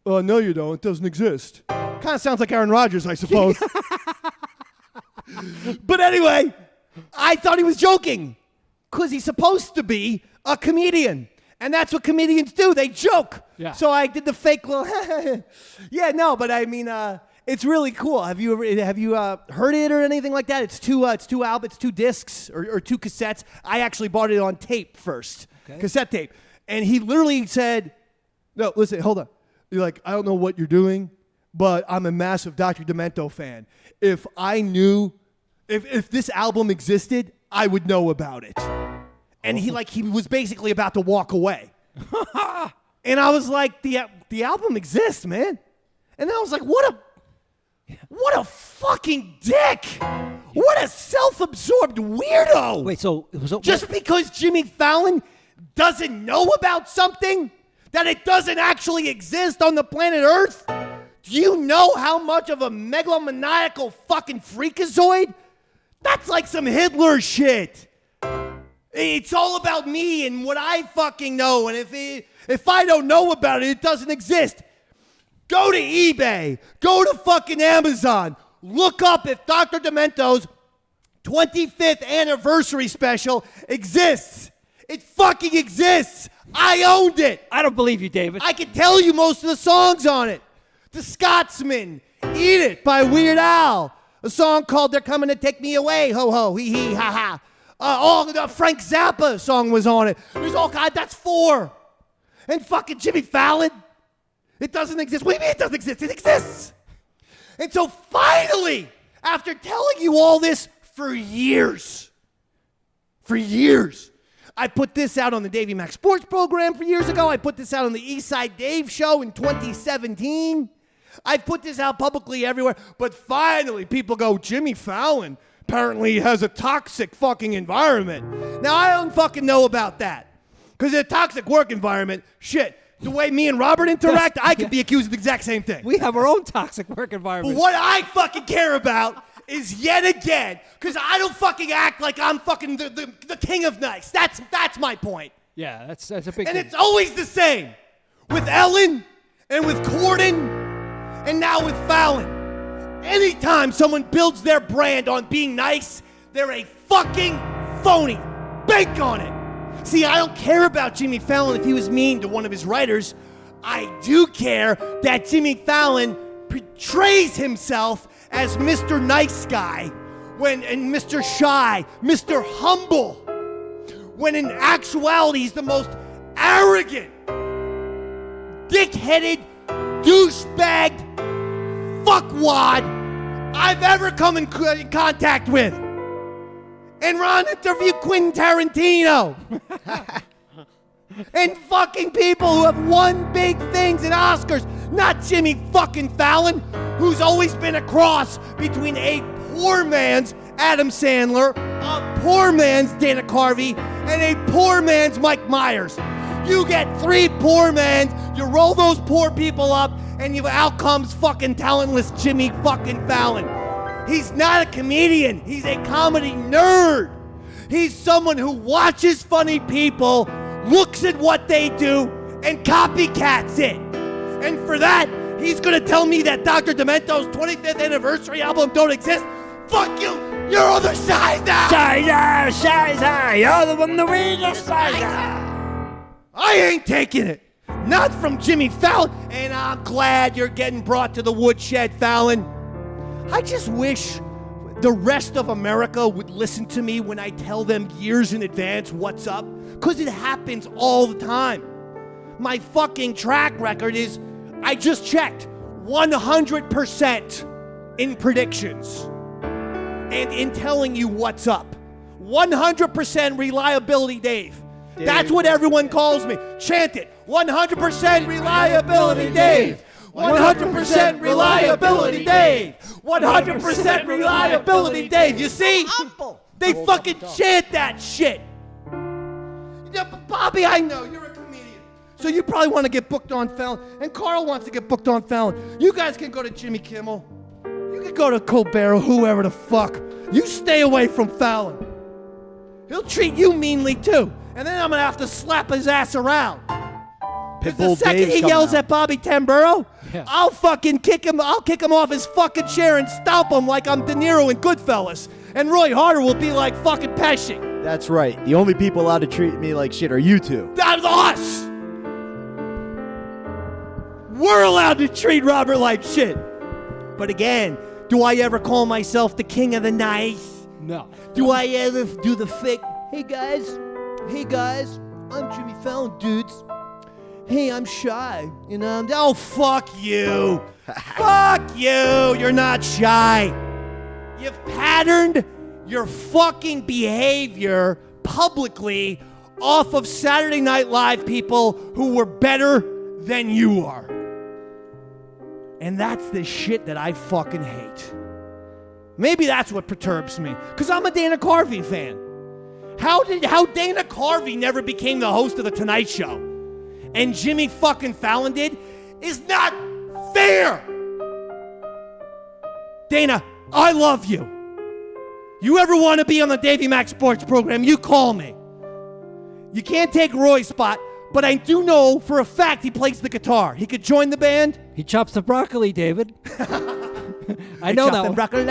no, you don't. It doesn't exist. Kind of sounds like Aaron Rodgers, I suppose. But anyway, I thought he was joking because he's supposed to be a comedian. And that's what comedians do. They joke. Yeah. So I did the fake little, yeah, no, but I mean, it's really cool. Have you heard it or anything like that? It's two albums, 2 discs or 2 cassettes. I actually bought it on tape first, cassette tape. And he literally said, no, listen, hold on. You're like, I don't know what you're doing, but I'm a massive Dr. Demento fan. If I knew, if this album existed, I would know about it. And he was basically about to walk away. And I was like, the album exists, man. And I was like, what a fucking dick. What a self-absorbed weirdo. Wait, so just because Jimmy Fallon doesn't know about something, that it doesn't actually exist on the planet Earth? Do you know how much of a megalomaniacal fucking freakazoid? That's like some Hitler shit. It's all about me and what I fucking know. And if I don't know about it, it doesn't exist. Go to eBay. Go to fucking Amazon. Look up if Dr. Demento's 25th anniversary special exists. It fucking exists. I owned it. I don't believe you, David. I can tell you most of the songs on it. The Scotsman, Eat It by Weird Al. A song called They're Coming to Take Me Away, ho ho, hee hee, ha ha. The Frank Zappa song was on it. There's all kinds, that's 4. And fucking Jimmy Fallon, it doesn't exist. What do you mean it doesn't exist? It exists. And so finally, after telling you all this for years, I put this out on the Davey Mac Sports Program for years ago. I put this out on the Eastside Dave Show in 2017. I put this out publicly everywhere. But finally, people go, Jimmy Fallon apparently has a toxic fucking environment. Now, I don't fucking know about that. Because in a toxic work environment, shit, the way me and Robert interact, I could be accused of the exact same thing. We have our own toxic work environment. But what I fucking care about is yet again, because I don't fucking act like I'm fucking the king of nice. That's my point. Yeah, that's a big And thing. it's always the same. With Ellen and with Corden and now with Fallon. Anytime someone builds their brand on being nice, they're a fucking phony. Bank on it. See, I don't care about Jimmy Fallon if he was mean to one of his writers. I do care that Jimmy Fallon portrays himself as Mr. Nice Guy and Mr. Shy, Mr. Humble, when in actuality he's the most arrogant, dick-headed, douchebag, fuckwad I've ever come in contact with. And Ron interviewed Quentin Tarantino. And fucking people who have won big things in Oscars. Not Jimmy fucking Fallon, who's always been a cross between a poor man's Adam Sandler, a poor man's Dana Carvey, and a poor man's Mike Myers. You get 3 poor men, you roll those poor people up, and out comes fucking talentless Jimmy fucking Fallon. He's not a comedian. He's a comedy nerd. He's someone who watches funny people, looks at what they do, and copycats it. And for that, he's gonna tell me that Dr. Demento's 25th anniversary album don't exist? Fuck you! You're on the side now! Scheiße, you're the one that we despise. I ain't taking it. Not from Jimmy Fallon. And I'm glad you're getting brought to the woodshed, Fallon. I just wish the rest of America would listen to me when I tell them years in advance what's up. Because it happens all the time. My fucking track record is, I just checked, 100% in predictions. And in telling you what's up. 100% reliability, Dave. That's what everyone calls me. Chant it. 100% reliability, Dave. 100% reliability, Dave. 100% reliability, Dave. You see? They fucking chant that shit. Yeah, but Bobby, I know you're a comedian. So you probably want to get booked on Fallon. And Carl wants to get booked on Fallon. You guys can go to Jimmy Kimmel. You can go to Colbert or whoever the fuck. You stay away from Fallon. He'll treat you meanly too. And then I'm going to have to slap his ass around. Because the second he yells at Bobby Tamburo, I'll fucking kick him. I'll kick him off his fucking chair and stomp him like I'm De Niro in Goodfellas. And Roy Harder will be like fucking Pesci. That's right. The only people allowed to treat me like shit are you two. That's us. We're allowed to treat Robert like shit. But again, do I ever call myself the king of the nice? No. Do I ever do the fake, hey guys, I'm Jimmy Fallon, dudes. Hey, I'm shy, you know. Oh, fuck you. Fuck you. You're not shy. You've patterned your fucking behavior publicly off of Saturday Night Live people who were better than you are. And that's the shit that I fucking hate. Maybe that's what perturbs me, because I'm a Dana Carvey fan. How Dana Carvey never became the host of The Tonight Show and Jimmy fucking Fallon did is not fair. Dana, I love you. You ever want to be on the Davey Mac Sports Program, you call me. You can't take Roy's spot, but I do know for a fact he plays the guitar. He could join the band. He chops the broccoli, David. I know that one. Broccoli.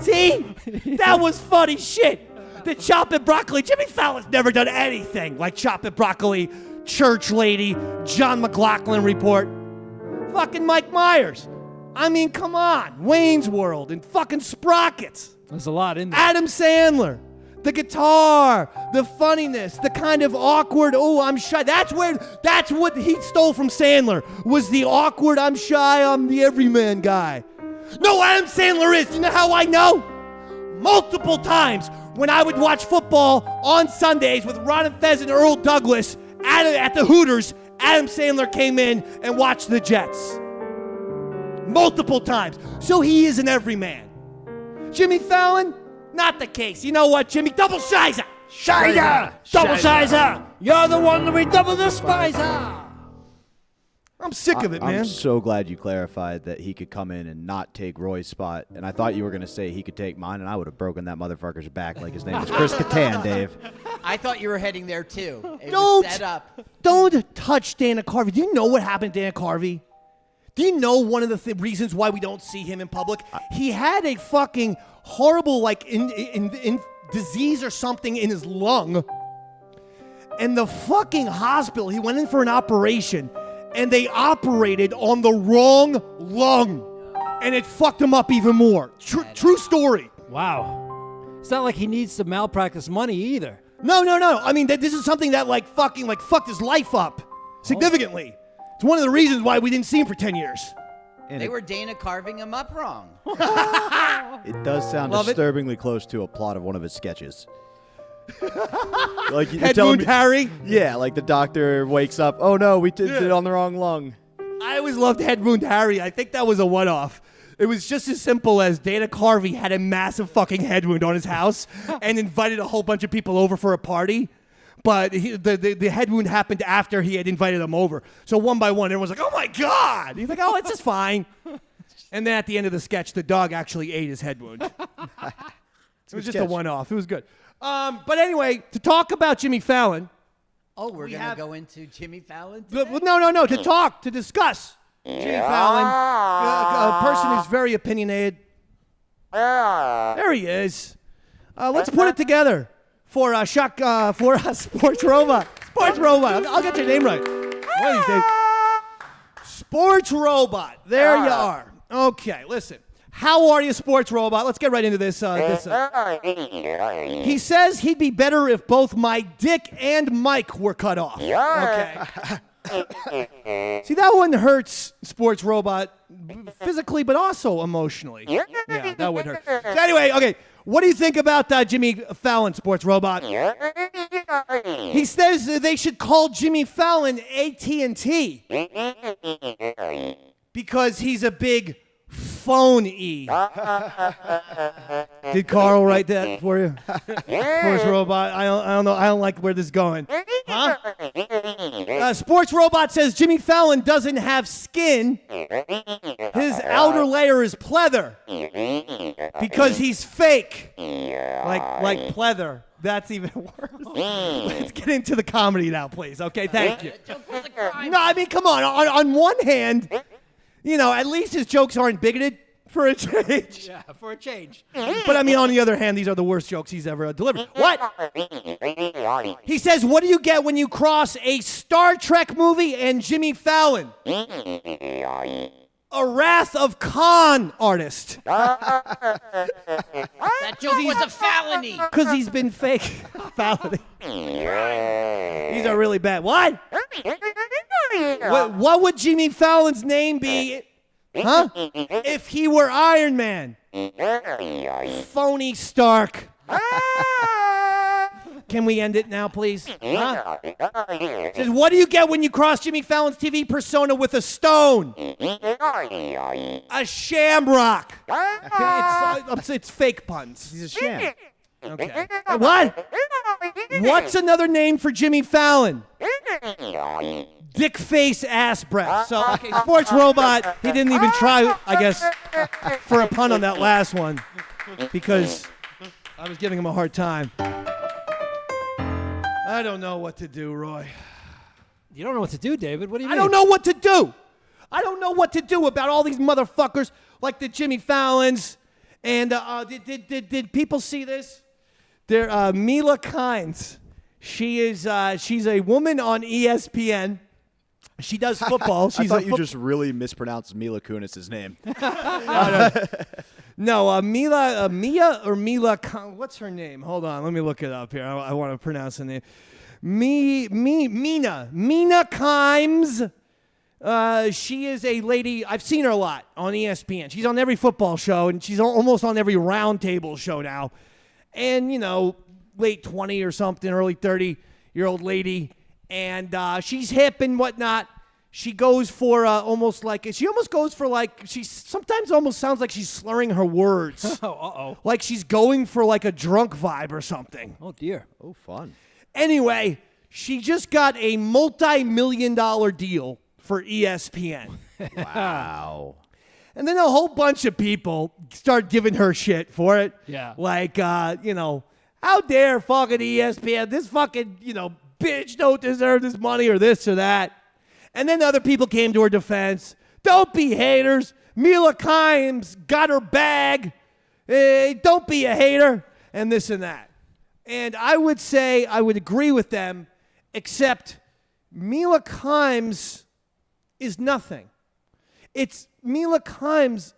See? That was funny shit. The chopping broccoli. Jimmy Fallon's never done anything like chopping broccoli, Church Lady, John McLaughlin Report. Fucking Mike Myers. I mean, come on. Wayne's World and fucking Sprockets. There's a lot in there. Adam Sandler. The guitar, the funniness, the kind of awkward, oh, I'm shy. That's what he stole from Sandler, was the awkward, I'm shy, I'm the everyman guy. No, Adam Sandler is. You know how I know? Multiple times when I would watch football on Sundays with Ron and Fez and Earl Douglas at the Hooters, Adam Sandler came in and watched the Jets. Multiple times. So he is an everyman. Jimmy Fallon? Not the case. You know what, Jimmy? Double Shizer! Shizer! Double Shizer! You're the one that we double despiser! I'm sick of it, man. I'm so glad you clarified that he could come in and not take Roy's spot. And I thought you were going to say he could take mine, and I would have broken that motherfucker's back like his name was Chris Kattan, Dave. I thought you were heading there, too. It was set up. Don't touch Dana Carvey. Do you know what happened to Dana Carvey? Do you know one of the reasons why we don't see him in public? He had a fucking horrible, like, in disease or something in his lung. And the fucking hospital, he went in for an operation, and they operated on the wrong lung. And it fucked him up even more. True story. Wow. It's not like he needs some malpractice money either. No. I mean, this is something that, like, fucking, like, fucked his life up significantly. It's one of the reasons why we didn't see him for 10 years. And They were Dana carving him up wrong. it does sound disturbingly close to a plot of one of his sketches. Like you're Head telling wound me, Harry? Yeah, like the doctor wakes up. Oh no, we did it on the wrong lung. I always loved Head Wound Harry. I think that was a one-off. It was just as simple as Dana Carvey had a massive fucking head wound on his house and invited a whole bunch of people over for a party. But the head wound happened after he had invited them over. So one by one, everyone's like, oh my God. He's like, oh, it's just fine. And then at the end of the sketch, the dog actually ate his head wound. It was just a one-off. It was good. But anyway, to talk about Jimmy Fallon. Oh, we're going to go into Jimmy Fallon No, to discuss Jimmy Fallon, a person who's very opinionated. There he is. Let's put it together for Sports Robot. Sports Robot. I'll get your name right. One of these days. Sports Robot. There you are. Okay, listen. How are you, Sports Robot? Let's get right into this. He says he'd be better if both my dick and Mike were cut off. Okay. See, that one hurts, Sports Robot, physically, but also emotionally. Yeah, that would hurt. So anyway, okay, what do you think about Jimmy Fallon, Sports Robot? He says they should call Jimmy Fallon AT&T because he's a big phony. Did Carl write that for you? Sports Robot. I don't know. I don't like where this is going. Huh? Sports Robot says Jimmy Fallon doesn't have skin. His outer layer is pleather because he's fake. Like pleather. That's even worse. Let's get into the comedy now, please. Okay, thank you. No, I mean, come on. On one hand, you know, at least his jokes aren't bigoted for a change. Yeah, for a change. But I mean, on the other hand, these are the worst jokes he's ever delivered. What? He says, what do you get when you cross a Star Trek movie and Jimmy Fallon? A Wrath of Khan artist. That joke was a felony. Because he's been fake. Felony. These are really bad. What? What would Jimmy Fallon's name be, huh? If he were Iron Man? Phony Stark. Can we end it now, please? Huh? Says, what do you get when you cross Jimmy Fallon's TV persona with a stone? A shamrock. It's fake puns. He's a sham. Okay. What? What's another name for Jimmy Fallon? Dick face ass breath. So, okay, Sports Robot, he didn't even try, I guess, for a pun on that last one because I was giving him a hard time. I don't know what to do, Roy. You don't know what to do, David? What do you mean? I don't know what to do. I don't know what to do about all these motherfuckers like the Jimmy Fallons. And did people see this? There, Mila Kunis. She's a woman on ESPN. She does football. I thought you just really mispronounced Mila Kunis' name. No, Mila, what's her name? Hold on, let me look it up here. I want to pronounce the name. Mina Kimes. She is a lady, I've seen her a lot on ESPN. She's on every football show, and she's almost on every round table show now. And, you know, late 20 or something, early 30-year-old lady. And she's hip and whatnot. She goes for she sometimes almost sounds like she's slurring her words. Uh-oh. Like she's going for like a drunk vibe or something. Oh, dear. Oh, fun. Anyway, she just got a multi-million-dollar deal for ESPN. Wow. And then a whole bunch of people start giving her shit for it. Yeah. Like, how dare fucking ESPN, this fucking, bitch don't deserve this money or this or that. And then other people came to her defense. Don't be haters. Mila Kimes got her bag. Don't be a hater. And this and that. And I would say I would agree with them, except Mila Kimes is nothing. It's Mila Kimes.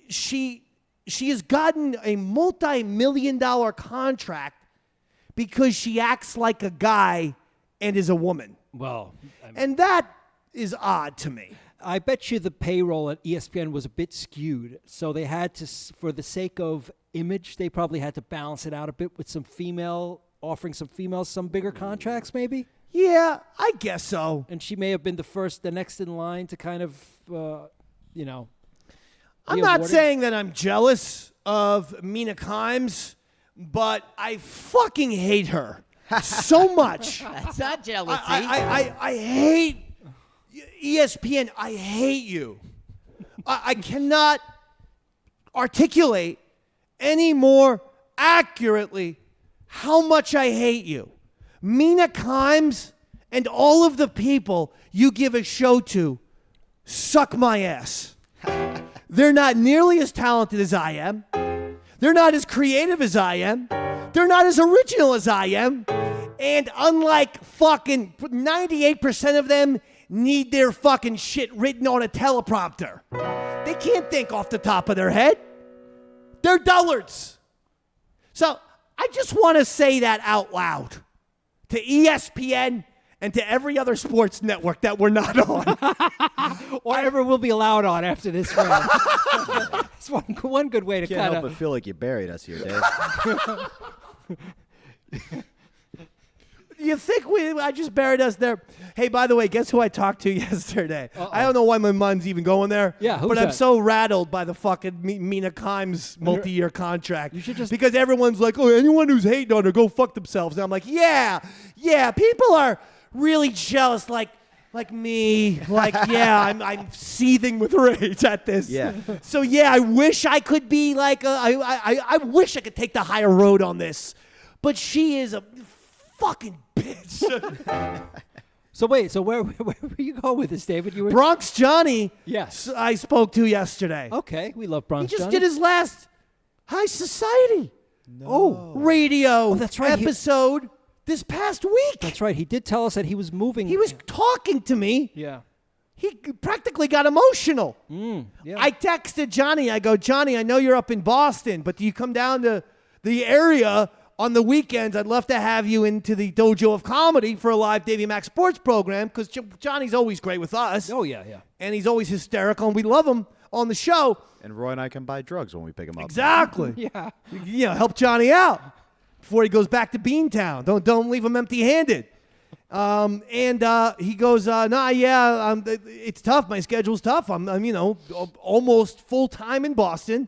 She has gotten a multi-million-dollar contract because she acts like a guy and is a woman. Well, And that is odd to me. I bet you the payroll at ESPN was a bit skewed. So they had to, for the sake of image, they probably had to balance it out a bit with offering some females some bigger contracts maybe. Yeah, I guess so. And she may have been the next in line to kind of, I'm be not awarded. saying that I'm jealous of Mina Kimes, but I fucking hate her so much. That's not jealousy. I hate ESPN. I hate you. I cannot articulate any more accurately how much I hate you. Mina Kimes and all of the people you give a show to suck my ass. They're not nearly as talented as I am. They're not as creative as I am. They're not as original as I am. And unlike fucking 98% of them need their fucking shit written on a teleprompter. They can't think off the top of their head. They're dullards. So I just want to say that out loud to ESPN and to every other sports network that we're not on. or ever will be allowed on after this round. That's one good way to Can't kind help of. but feel like you buried us here, Dave. You think I just buried us there? Hey, by the way, guess who I talked to yesterday? I don't know why my mind's even going there. Yeah, who's but I'm that? so rattled by the fucking Mina Kimes multi-year contract. You should just- because everyone's like, oh, anyone who's hating on her, go fuck themselves. And I'm like, yeah, people are really jealous, like me. Like, yeah, I'm seething with rage at this. Yeah. So yeah, I wish I could be like, I wish I could take the higher road on this, but she is a fucking bitch. So wait, so where were you going with this, David? You were Bronx Johnny, Yes. I spoke to yesterday. Okay, we love Bronx He just Johnny. did his last High Society radio that's right. episode this past week. That's right. He did tell us that he was moving. He was talking to me. Yeah. He practically got emotional. Yeah. I texted Johnny. I go, Johnny, I know you're up in Boston, but do you come down to the area on the weekends? I'd love to have you into the Dojo of Comedy for a live Davey Mac Sports Program, because Johnny's always great with us. Oh yeah, yeah. And he's always hysterical, and we love him on the show. And Roy and I can buy drugs when we pick him up. Exactly. Yeah. You know, help Johnny out before he goes back to Beantown. Don't leave him empty-handed. And he goes, it's tough. My schedule's tough. I'm almost full-time in Boston.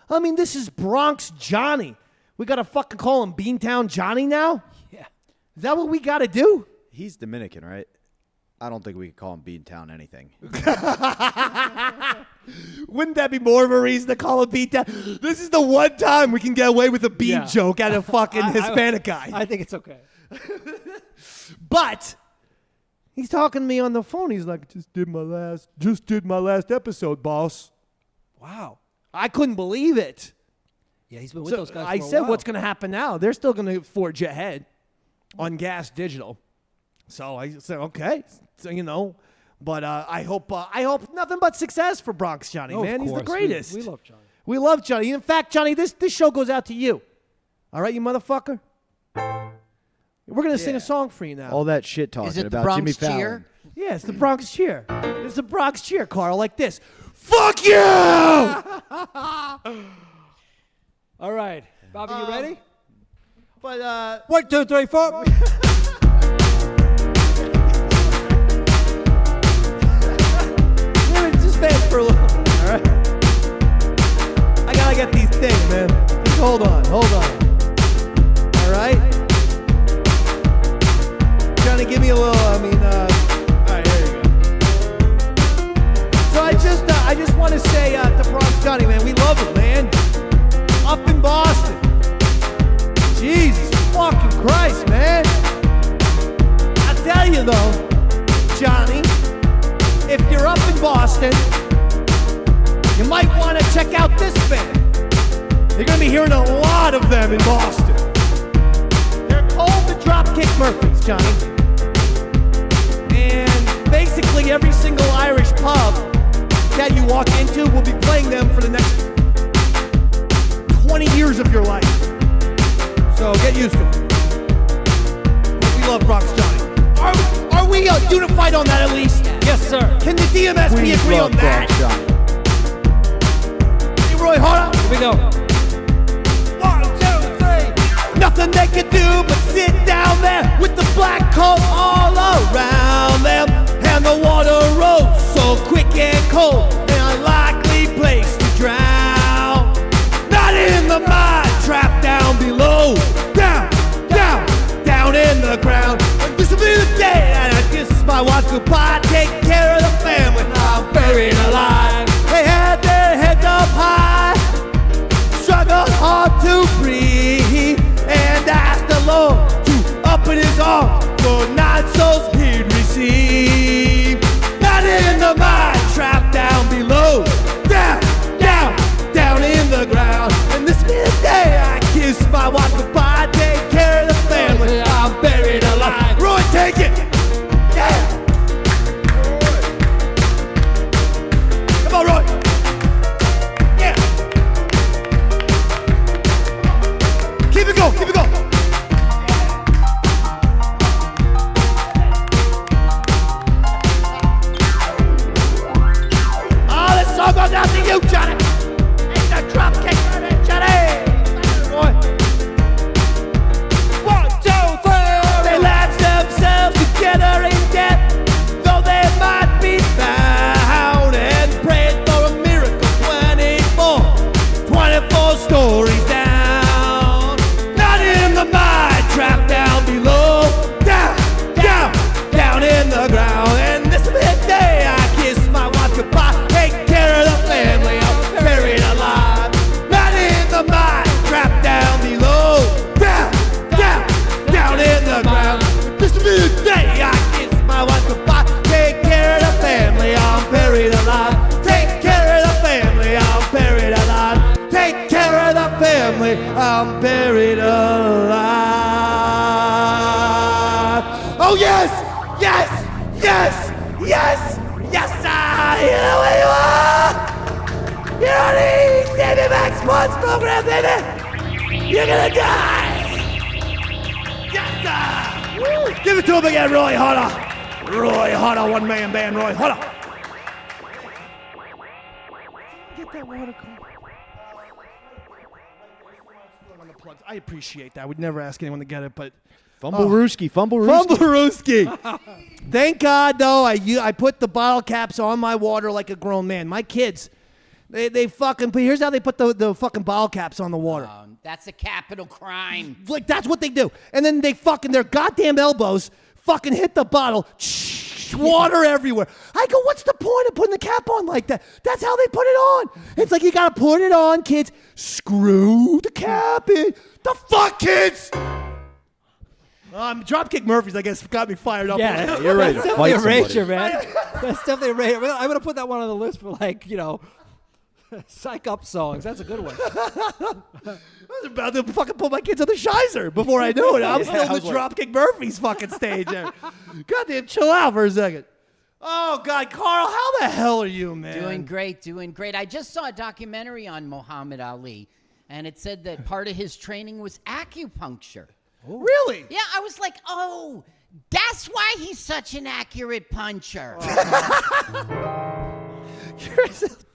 I mean, this is Bronx Johnny. We got to fucking call him Beantown Johnny now? Yeah. Is that what we got to do? He's Dominican, right? I don't think we could call him Beantown anything. Wouldn't that be more of a reason to call him Beantown? This is the one time we can get away with a bean joke at a fucking Hispanic guy. I think it's okay. But he's talking to me on the phone. He's like, just did my last episode, boss. Wow. I couldn't believe it. Yeah, he's been with So those guys. I for a said, while. what's going to happen now? They're still going to forge ahead on Gas Digital. So I said, okay. So, but I hope nothing but success for Bronx Johnny, Oh, of man. He's the course. greatest. We love Johnny. We love Johnny. In fact, Johnny, this show goes out to you. All right, you motherfucker? We're going to sing a song for you now. All that shit talking Is it the about Bronx Jimmy Fallon. cheer? Yeah, it's the Bronx cheer. It's the Bronx cheer, Carl, like this. Fuck you! All right, Bobby, you ready? But 1, 2, 3, 4. just fast for a little. All right. I gotta get these things, man. Just hold on. All right. Trying to give me a little. All right, here you go. you though, Johnny, if you're up in Boston, you might want to check out this band. You're going to be hearing a lot of them in Boston. They're called the Dropkick Murphys, Johnny. And basically every single Irish pub that you walk into will be playing them for the next 20 years of your life. So get used to it. We love Bronx Johnny. Are we unified on that at least? Yes, sir. Can the DMSP agree on that? Hey, Roy, hold on. Here we go. 1, 2, 3. Nothing they can do but sit down there with the black coat all around them. And the water rolls so quick and cold, an unlikely place to drown. Not in the mud, trapped down below. Down, down, down in the ground. And this will be the day that I kiss my wife goodbye. Take care of the family, I'm buried alive. They had their heads up high, struggled hard to breathe, and asked the Lord to open his arms for 9 souls he'd receive. Not in the mud, trapped down below. Down, down, down in the ground. And this will be the day I kiss my wife goodbye. Take care of the family, I'm buried alive. Roy, take it! Yeah! Come on, Roy! Yeah! Keep it going, keep it going! Oh, this song goes out to you, Johnny! It's the Dropkick Murphys, Johnny! Roy! 1, 2, 3! They latch themselves together in death, though they might be found, and prayed for a miracle 24 stories down. Not in the mud, trapped down below. Down, down, down in the ground. And this will be the day I kiss my wife goodbye. Take care of the family, I'm buried alive. Not in the mud, trapped down below. Down, down, down in the ground. This will be the day I kiss my wife goodbye. Take care of the family, I'm buried alive. Take care of the family, I'm buried alive. Take care of the family, I'm buried alive. Oh yes, yes, yes, yes, yes, here we are. You're on the Davey Mac Sports Program, baby. You're gonna die. Yes, sir. Woo. Give it to him again, Roy Hodder. Roy Hodder, one-man band, Roy Hodder. Get that water cool. On the plugs. I appreciate that. I would never ask anyone to get it, but Fumble-rooski. Fumble-rooski. Thank God, though, I put the bottle caps on my water like a grown man. My kids, they fucking, here's how they put the fucking bottle caps on the water. That's a capital crime. Like, that's what they do. And then they fucking, their goddamn elbows fucking hit the bottle. Water everywhere. I go, what's the point of putting the cap on like that? That's how they put it on. It's like, you gotta put it on, kids. Screw the cap in. The fuck, kids? Dropkick Murphys, I guess, got me fired up. Yeah, You're ready to fight somebody. erasure, man. That's definitely erasure. I'm gonna put that one on the list for, like, you know, psych up songs. That's a good one. I was about to fucking put my kids on the Shizer before I knew it. I'm still in the Dropkick Murphys fucking stage there. Goddamn, chill out for a second. Oh, God, Carl, how the hell are you, man? Doing great, doing great. I just saw a documentary on Muhammad Ali, and it said that part of his training was acupuncture. Really? Yeah, I was like, oh, that's why he's such an accurate puncher.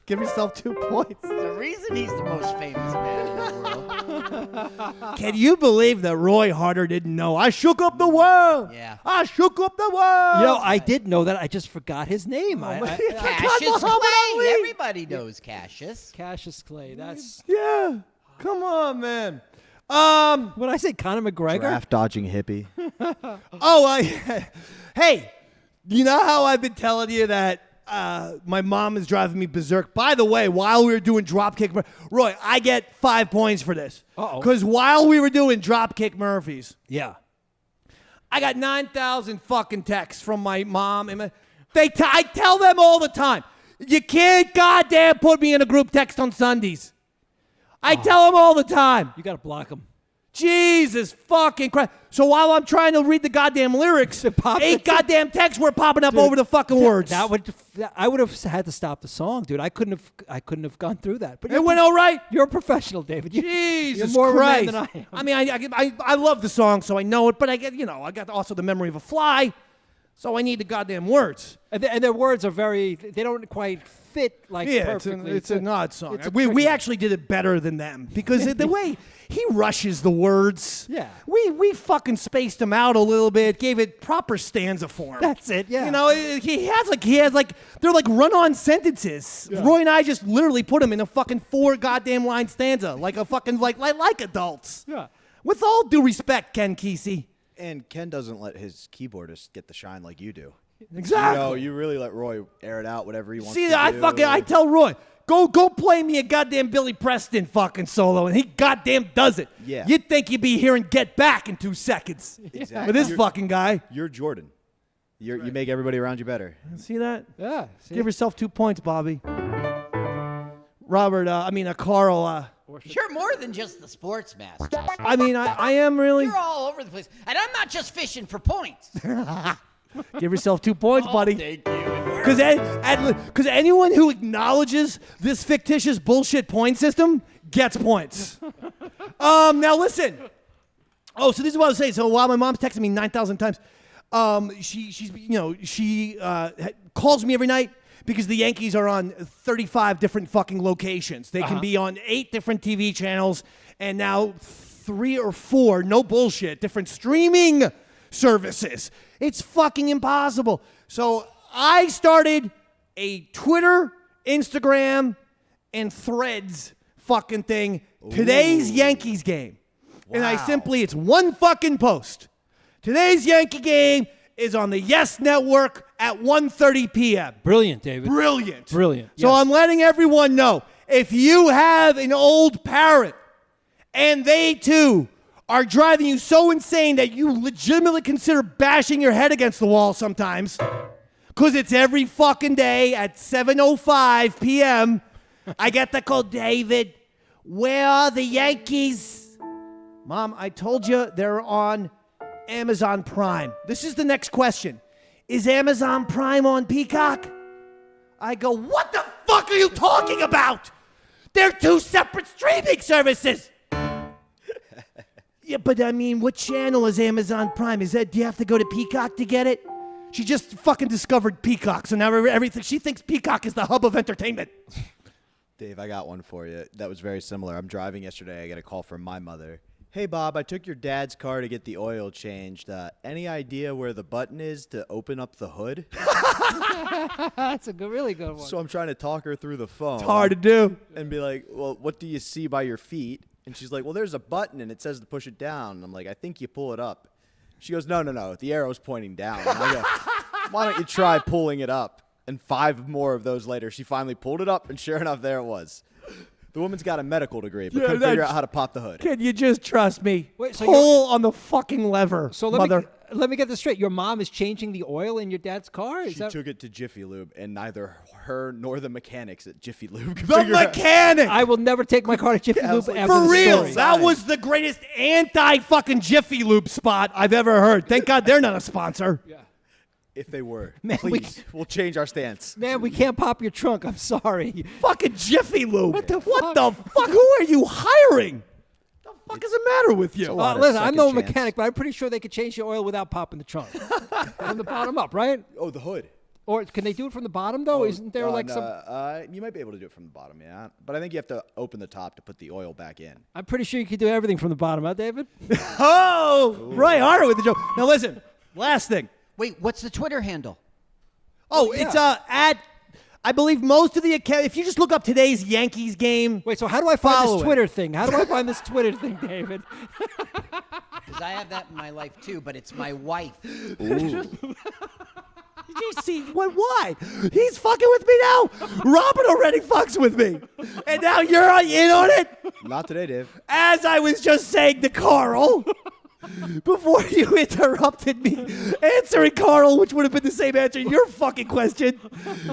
Give yourself 2 points. The reason he's the most famous man in the world. Can you believe that Roy Harder didn't know? I shook up the world. Yeah. I shook up the world. You know, I did know that. I just forgot his name. Cassius Clay. Everybody knows Cassius. Cassius Clay. That's Yeah. Come on, man. when I say Conor McGregor. Draft dodging hippie. Hey, you know how I've been telling you that my mom is driving me berserk? By the way, while we were doing Dropkick Roy, I get 5 points for this. Uh-oh. Because while we were doing Dropkick Murphys, Yeah. I got 9,000 fucking texts from my mom. And I tell them all the time, you can't goddamn put me in a group text on Sundays. I tell them all the time. You got to block them. Jesus fucking Christ. So while I'm trying to read the goddamn lyrics, 8 goddamn texts were popping up over the fucking words. I would have had to stop the song, dude. I couldn't have gone through that. But it went all right. You're a professional, David. Jesus you're more Christ. of a man than I am. I mean, I love the song, so I know it. But I got also the memory of a fly, so I need the goddamn words. And their words are they don't quite fit perfectly. It's an odd song. It's a We tricky- actually did it better than them because the way he rushes the words. Yeah. We fucking spaced them out a little bit, gave it proper stanza form. That's it, yeah. You know, they're like run-on sentences. Yeah. Roy and I just literally put them in a fucking 4 goddamn line stanza, like a fucking like adults. Yeah. With all due respect, Ken Kesey. And Ken doesn't let his keyboardist get the shine like you do. Exactly. You know, you really let Roy air it out, whatever he wants See, to I do. tell Roy, go play me a goddamn Billy Preston fucking solo, and he goddamn does it. Yeah. You'd think you'd be hearing Get Back in 2 seconds. Exactly. With this You're- fucking guy. You're Jordan. You make everybody around you better. See that? Yeah. See? Give yourself 2 points, Bobby. Robert, Carl, You're more than just the sports master. I am really. You're all over the place. And I'm not just fishing for points. Give yourself 2 points, buddy. Thank you. Because anyone who acknowledges this fictitious bullshit point system gets points. Now listen. Oh, so this is what I was saying. So while my mom's texting me 9,000 times, she calls me every night because the Yankees are on 35 different fucking locations. They can be on 8 different TV channels and now 3 or 4, no bullshit, different streaming services. It's fucking impossible. So I started a Twitter, Instagram, and Threads fucking thing. Today's Yankees game. And it's one fucking post. Today's Yankee game is on the Yes Network at 1:30 p.m. Brilliant, David. Brilliant. Brilliant. So Yes. I'm letting everyone know, if you have an old parent and they too are driving you so insane that you legitimately consider bashing your head against the wall sometimes, because it's every fucking day at 7:05 p.m., I get the call, David, where are the Yankees? Mom, I told you they're on Amazon Prime. This is the next question. Is Amazon Prime on Peacock? I go, what the fuck are you talking about? They're 2 separate streaming services. Yeah, but what channel is Amazon Prime? Do you have to go to Peacock to get it? She just fucking discovered Peacock, so now everything, she thinks Peacock is the hub of entertainment. Dave, I got one for you. That was very similar. I'm driving yesterday. I got a call from my mother. Hey, Bob, I took your dad's car to get the oil changed. Any idea where the button is to open up the hood? That's a really good one. So I'm trying to talk her through the phone. It's hard to do. And be like, well, what do you see by your feet? And she's like, well, there's a button, and it says to push it down. And I'm like, I think you pull it up. She goes, no. The arrow's pointing down. And I go, why don't you try pulling it up? And 5 more of those later, she finally pulled it up, and sure enough, there it was. The woman's got a medical degree, but couldn't figure out how to pop the hood. Can you just trust me? Wait, so pull on the fucking lever, So mother. let me get this straight. Your mom is changing the oil in your dad's car? She took it to Jiffy Lube, and neither her nor the mechanics at Jiffy Lube could The figure out. mechanic! I will never take my car to Jiffy Yeah, I Lube was like, after For the real, story. that was the greatest anti-fucking Jiffy Lube spot I've ever heard. Thank God they're not a sponsor. If they were, Man, please, we'll change our stance. Man, we can't pop your trunk. I'm sorry. Fucking Jiffy Lube. What the What fuck? the fuck? Who are you hiring? The fuck is the matter with you? lot of Listen, I'm second no chance. mechanic, but I'm pretty sure they could change the oil without popping the trunk. From the bottom up, right? Oh, the hood. Or can they do it from the bottom, though? Isn't there like some... You might be able to do it from the bottom, yeah. But I think you have to open the top to put the oil back in. I'm pretty sure you could do everything from the bottom, huh, David? Oh, right, harder with the joke. Now listen, last thing. Wait, what's the Twitter handle? Oh, it's at. I believe most of the account. If you just look up today's Yankees game. Wait, so how do I find Follow this it. Twitter thing? How do I find this Twitter thing, David? Because I have that in my life too, but it's my wife. Did you see what? Why? He's fucking with me now. Robert already fucks with me, and now you're in on it. Not today, Dave. As I was just saying to Carl, before you interrupted me answering Carl, which would have been the same answer to your fucking question,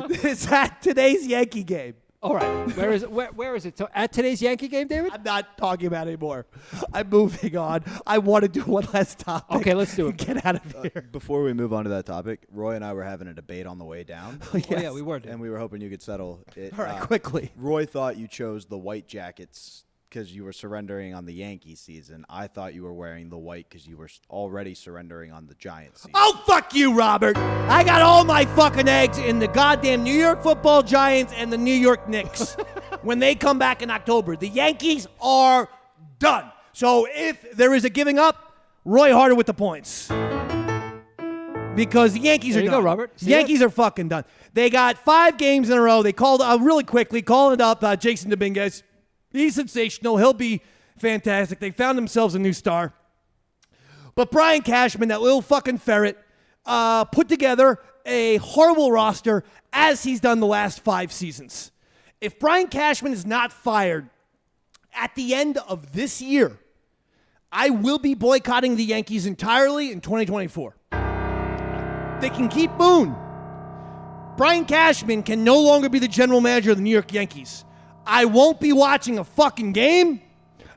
is at today's Yankee game. All right. Where is it? Where is it? So at today's Yankee game, David? I'm not talking about it anymore. I'm moving on. I want to do one last topic. Okay, let's do it. Get out of here. Before we move on to that topic, Roy and I were having a debate on the way down. Oh, yeah, we were. And we were hoping you could settle it. All right, quickly. Roy thought you chose the white jackets because you were surrendering on the Yankee season. I thought you were wearing the white because you were already surrendering on the Giants season. Oh, fuck you, Robert. I got all my fucking eggs in the goddamn New York Football Giants and the New York Knicks when they come back in October. The Yankees are done. So if there is a giving up, Roy Harder with the points. Because the Yankees are done. There you go, Robert. See Yankees are fucking done. They got 5 games in a row. They called really quickly, calling it up, Jason Dominguez. He's sensational. He'll be fantastic. They found themselves a new star. But Brian Cashman, that little fucking ferret, put together a horrible roster as he's done the last 5 seasons. If Brian Cashman is not fired at the end of this year, I will be boycotting the Yankees entirely in 2024. They can keep Boone. Brian Cashman can no longer be the general manager of the New York Yankees. I won't be watching a fucking game.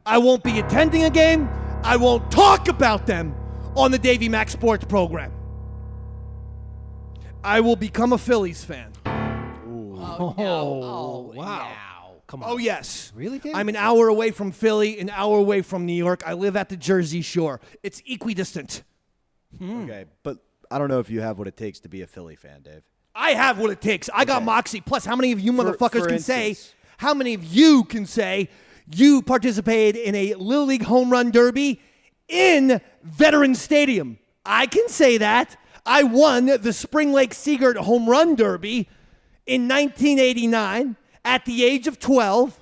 I won't be attending a game. I won't talk about them on the Davey Mac Sports Program. I will become a Phillies fan. Oh, no. Oh, wow. now. Come on. Oh, yes. Really, David? I'm an hour away from Philly, an hour away from New York. I live at the Jersey Shore. It's equidistant. Okay, but I don't know if you have what it takes to be a Philly fan, Dave. I have what it takes. I got moxie. Plus, how many of you motherfuckers for can say, instance- how many of you can say you participated in a Little League home run derby in Veterans Stadium? I can say that. I won the Spring Lake Seagert home run derby in 1989 at the age of 12.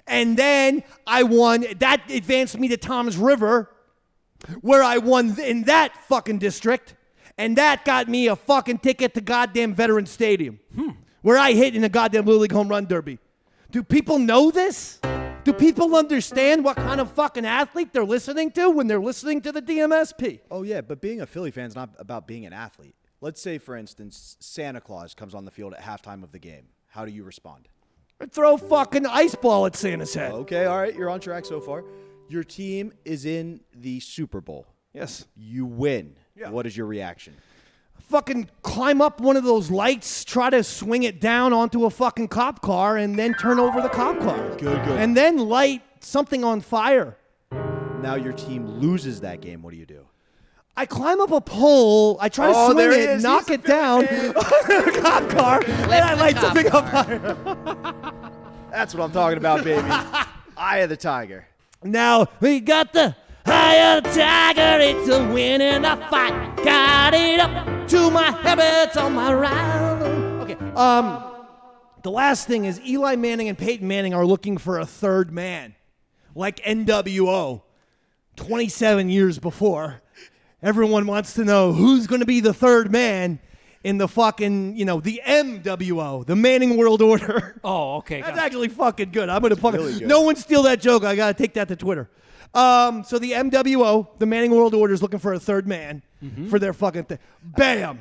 And then I won, that advanced me to Tom's River, where I won in that fucking district. And that got me a fucking ticket to goddamn Veterans Stadium, where I hit in a goddamn Little League home run derby. Do people know this? Do people understand what kind of fucking athlete they're listening to when they're listening to the DMSP? Oh, yeah, but being a Philly fan is not about being an athlete. Let's say, for instance, Santa Claus comes on the field at halftime of the game. How do you respond? I throw fucking ice ball at Santa's head. Okay, all right, you're on track so far. Your team is in the Super Bowl. Yes. You win. Yeah. What is your reaction? Fucking climb up one of those lights, try to swing it down onto a fucking cop car, and then turn over the cop car. Good. And then light something on fire. Now your team loses that game. What do you do? I climb up a pole, I try to swing there he it, is. knock He's it down on the cop car, and I the light cop something on car. fire. That's what I'm talking about, baby. Eye of the tiger. Now we got the eye of the tiger, it's a win in a fight. Got it up to my habits on my right. Okay. The last thing is Eli Manning and Peyton Manning are looking for a third man, like NWO, 27 years before. Everyone wants to know who's going to be the third man in the fucking, the MWO, the Manning World Order. Oh, okay. That's got it. actually fucking good. I'm going to fucking... really good. No one steal that joke. I got to take that to Twitter. So the MWO, the Manning World Order, is looking for a third man for their fucking thing. Bam.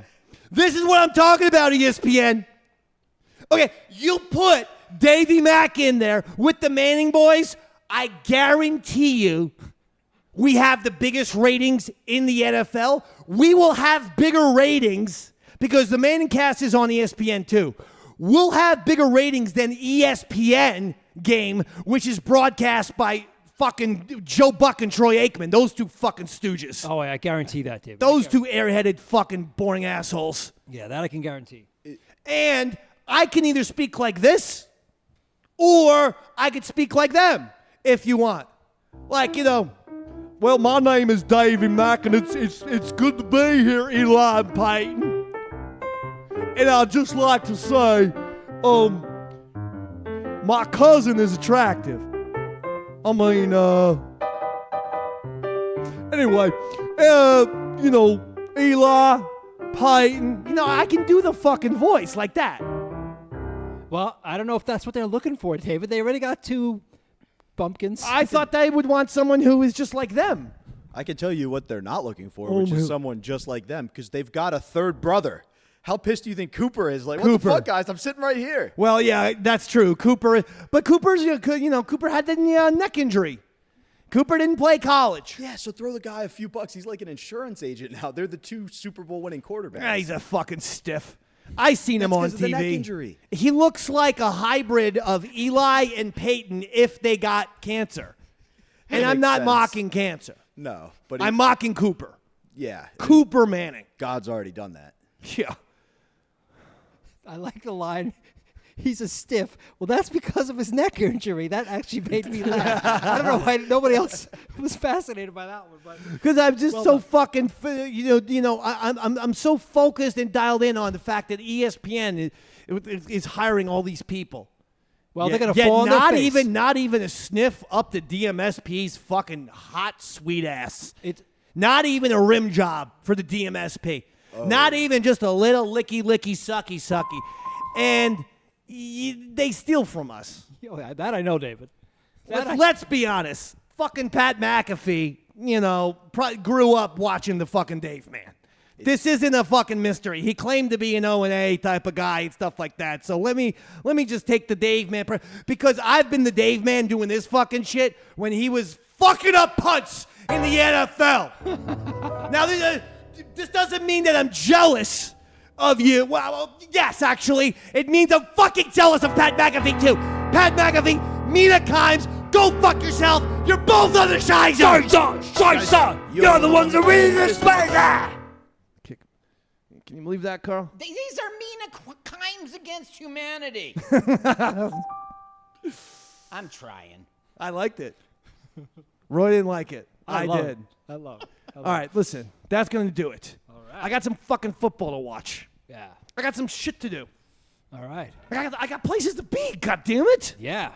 This is what I'm talking about, ESPN. Okay, you put Davey Mac in there with the Manning boys, I guarantee you we have the biggest ratings in the NFL. We will have bigger ratings because the Manning cast is on ESPN too. We'll have bigger ratings than ESPN game, which is broadcast by fucking Joe Buck and Troy Aikman. Those two fucking stooges. Oh, I guarantee that, David. Those two airheaded fucking boring assholes. Yeah, that I can guarantee. And I can either speak like this or I could speak like them if you want. Like, well, my name is Davey Mac, and it's good to be here, Eli and Peyton. And I'd just like to say, my cousin is attractive. I mean, anyway, Eli, Peyton, I can do the fucking voice like that. Well, I don't know if that's what they're looking for, David. They already got 2 bumpkins. I thought they would want someone who is just like them. I can tell you what they're not looking for, which is someone just like them, because they've got a third brother. How pissed do you think Cooper is? Like, what the fuck, guys? I'm sitting right here. Well, yeah, that's true. Cooper had the neck injury. Cooper didn't play college. Yeah, so throw the guy a few bucks. He's like an insurance agent now. They're the 2 Super Bowl winning quarterbacks. Yeah, he's a fucking stiff. I seen him on That's 'cause of TV. the neck injury. He looks like a hybrid of Eli and Peyton if they got cancer. And I'm makes not sense. mocking cancer. No, but I'm mocking Cooper. yeah, Cooper Manning. God's already done that. Yeah. I like the line. He's a stiff. Well, that's because of his neck injury. That actually made me laugh. I don't know why nobody else was fascinated by that one, but Because I'm just fucking, I'm so focused and dialed in on the fact that ESPN is hiring all these people. well, they're gonna Yet fall on their face. not even a sniff up to DMSP's fucking hot sweet ass. It's Not even a rim job for the DMSP. Not even just a little licky sucky. And they steal from us. that I know, David. Let's be honest. Fucking Pat McAfee, probably grew up watching the fucking Dave Man. This isn't a fucking mystery. He claimed to be an O&A type of guy and stuff like that. So let me just take the Dave Man because I've been the Dave Man doing this fucking shit when he was fucking up punts in the NFL. Now this doesn't mean that I'm jealous of you. Well, yes, actually, it means I'm fucking jealous of Pat McAfee too. Pat McAfee, Mina Kimes, go fuck yourself. You're both on the Shizer. Shizer. You're the ones that really respect that. Can you believe that, Carl? These are Mina crimes against humanity. I'm trying. I liked it. Roy didn't like it. I love did. it. I love it. All right, listen. That's going to do it. All right. I got some fucking football to watch. Yeah. I got some shit to do. All right. I got places to be, God damn it. Yeah.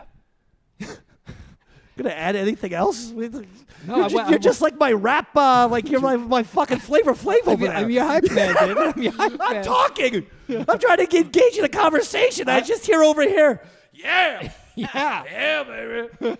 Gonna add anything else? No, you're just like my rap, like you're my fucking Flavor Flav over there. I'm your hype man, David. I'm your hype I'm man. talking. I'm trying to engage in a conversation. I just hear over here. Yeah. Yeah. Yeah, baby.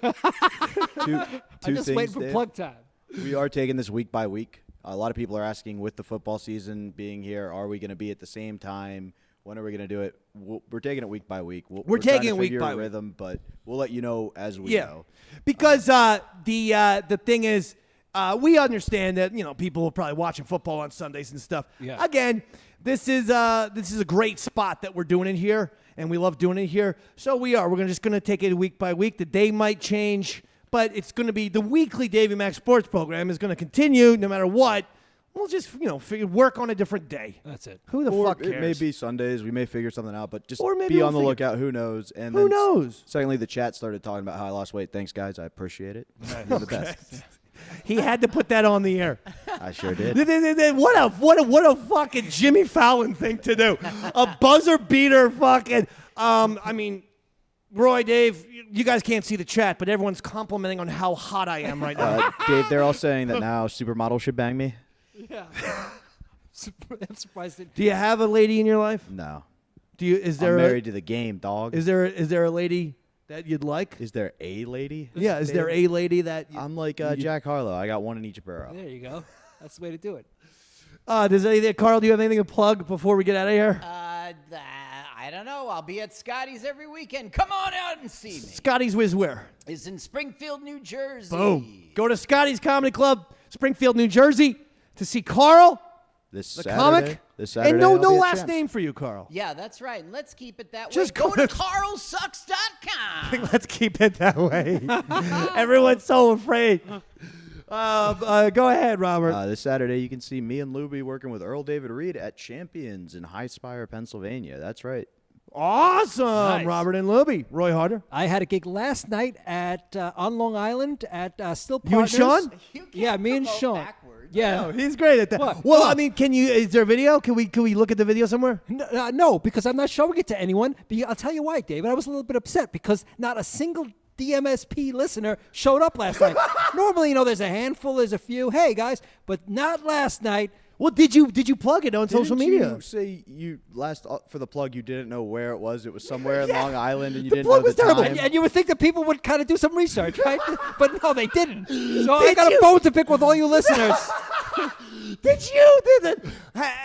Two I'm just things, waiting for Dave. plug time. We are taking this week by week. A lot of people are asking, with the football season being here, are we going to be at the same time? When are we going to do it? We're taking it week by week. We're taking trying to it week figure by a week. rhythm, but we'll let you know as we go. Because the thing is, we understand that people are probably watching football on Sundays and stuff. Yeah. Again, this is a great spot that we're doing it here, and we love doing it here. So we're just gonna take it week by week. The day might change, but it's gonna be the weekly Davey Mac Sports Program is gonna continue no matter what. We'll just work on a different day. That's it. Who the Or fuck cares? it may be Sundays. We may figure something out, but just Or maybe be we'll on the figure- lookout. Who knows? And Who then knows? Secondly, the chat started talking about how I lost weight. Thanks, guys. I appreciate it. You're the best. He had to put that on the air. I sure did. What a fucking Jimmy Fallon thing to do. A buzzer beater fucking Roy, Dave, you guys can't see the chat, but everyone's complimenting on how hot I am right now. Dave, they're all saying that now supermodel should bang me. Yeah. I'm surprised that Do you have a lady in your life? No. Is I'm there married to the game, dog. is there a lady that you'd like? Is there a lady? Yeah, is there a lady that I'm like Jack Harlow. I got one in each borough. there you go. That's the way to do it. does anything Carl, do you have anything to plug before we get out of here? I don't know. I'll be at Scotty's every weekend. Come on out and see me. Scotty's Wiz where? It's in Springfield, New Jersey. Boom. Go to Scotty's Comedy Club, Springfield, New Jersey, to see Carl, This the Saturday, comic. This Saturday, And no I'll be at last Champs. name for you, Carl. Yeah, that's right. And let's keep it that Just way. Go go to to- carlsucks.com. Let's keep it that way. Everyone's so afraid. Go ahead, Robert. This Saturday, you can see me and Luby working with Earl David Reed at Champions in High Spire, Pennsylvania. That's right. Awesome, Nice. Robert and Luby. Roy Harder. I had a gig last night at on Long Island at Still You and Partners. Sean? You can't Yeah, me and promote Sean. backwards. Yeah. Oh, he's great at that. What? Well, What? I mean, is there a video? Can we look at the video somewhere? No, because I'm not showing it to anyone. But I'll tell you why, David. I was a little bit upset because not a single DMSP listener showed up last night. Normally, there's a handful, there's a few. Hey, guys. But not last night. Well, did you plug it on social Didn't media? You say you for the plug you didn't know where it was. It was somewhere in Long Island, and you The didn't plug know the was terrible. time. And you would think that people would kind of do some research, right? But no, they didn't. So I got a bone to pick with all you listeners. Did you?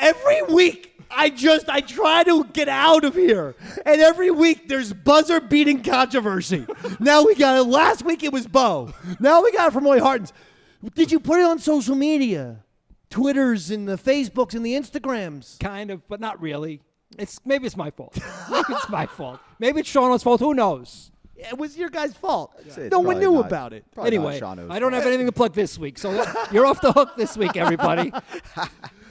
Every week, I try to get out of here, and every week there's buzzer beating controversy. Now we got it. Last week it was Bo. Now we got it from Roy Hartons. Did you put it on social media? Twitters and the Facebooks and the Instagrams. Kind of, but not really. Maybe it's my fault. Maybe it's my fault. Maybe it's Shauno's fault. Who knows? It was your guys' fault. say it's No one probably knew not- about it. Probably not Anyway, Shauno's I don't fault. have anything to plug this week, so you're off the hook this week, everybody.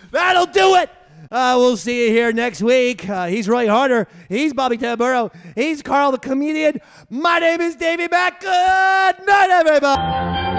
That'll do it. We'll see you here next week. He's Roy Harder. He's Bobby Tamburro. He's Carl the comedian. My name is Davey Mac. Good night, everybody.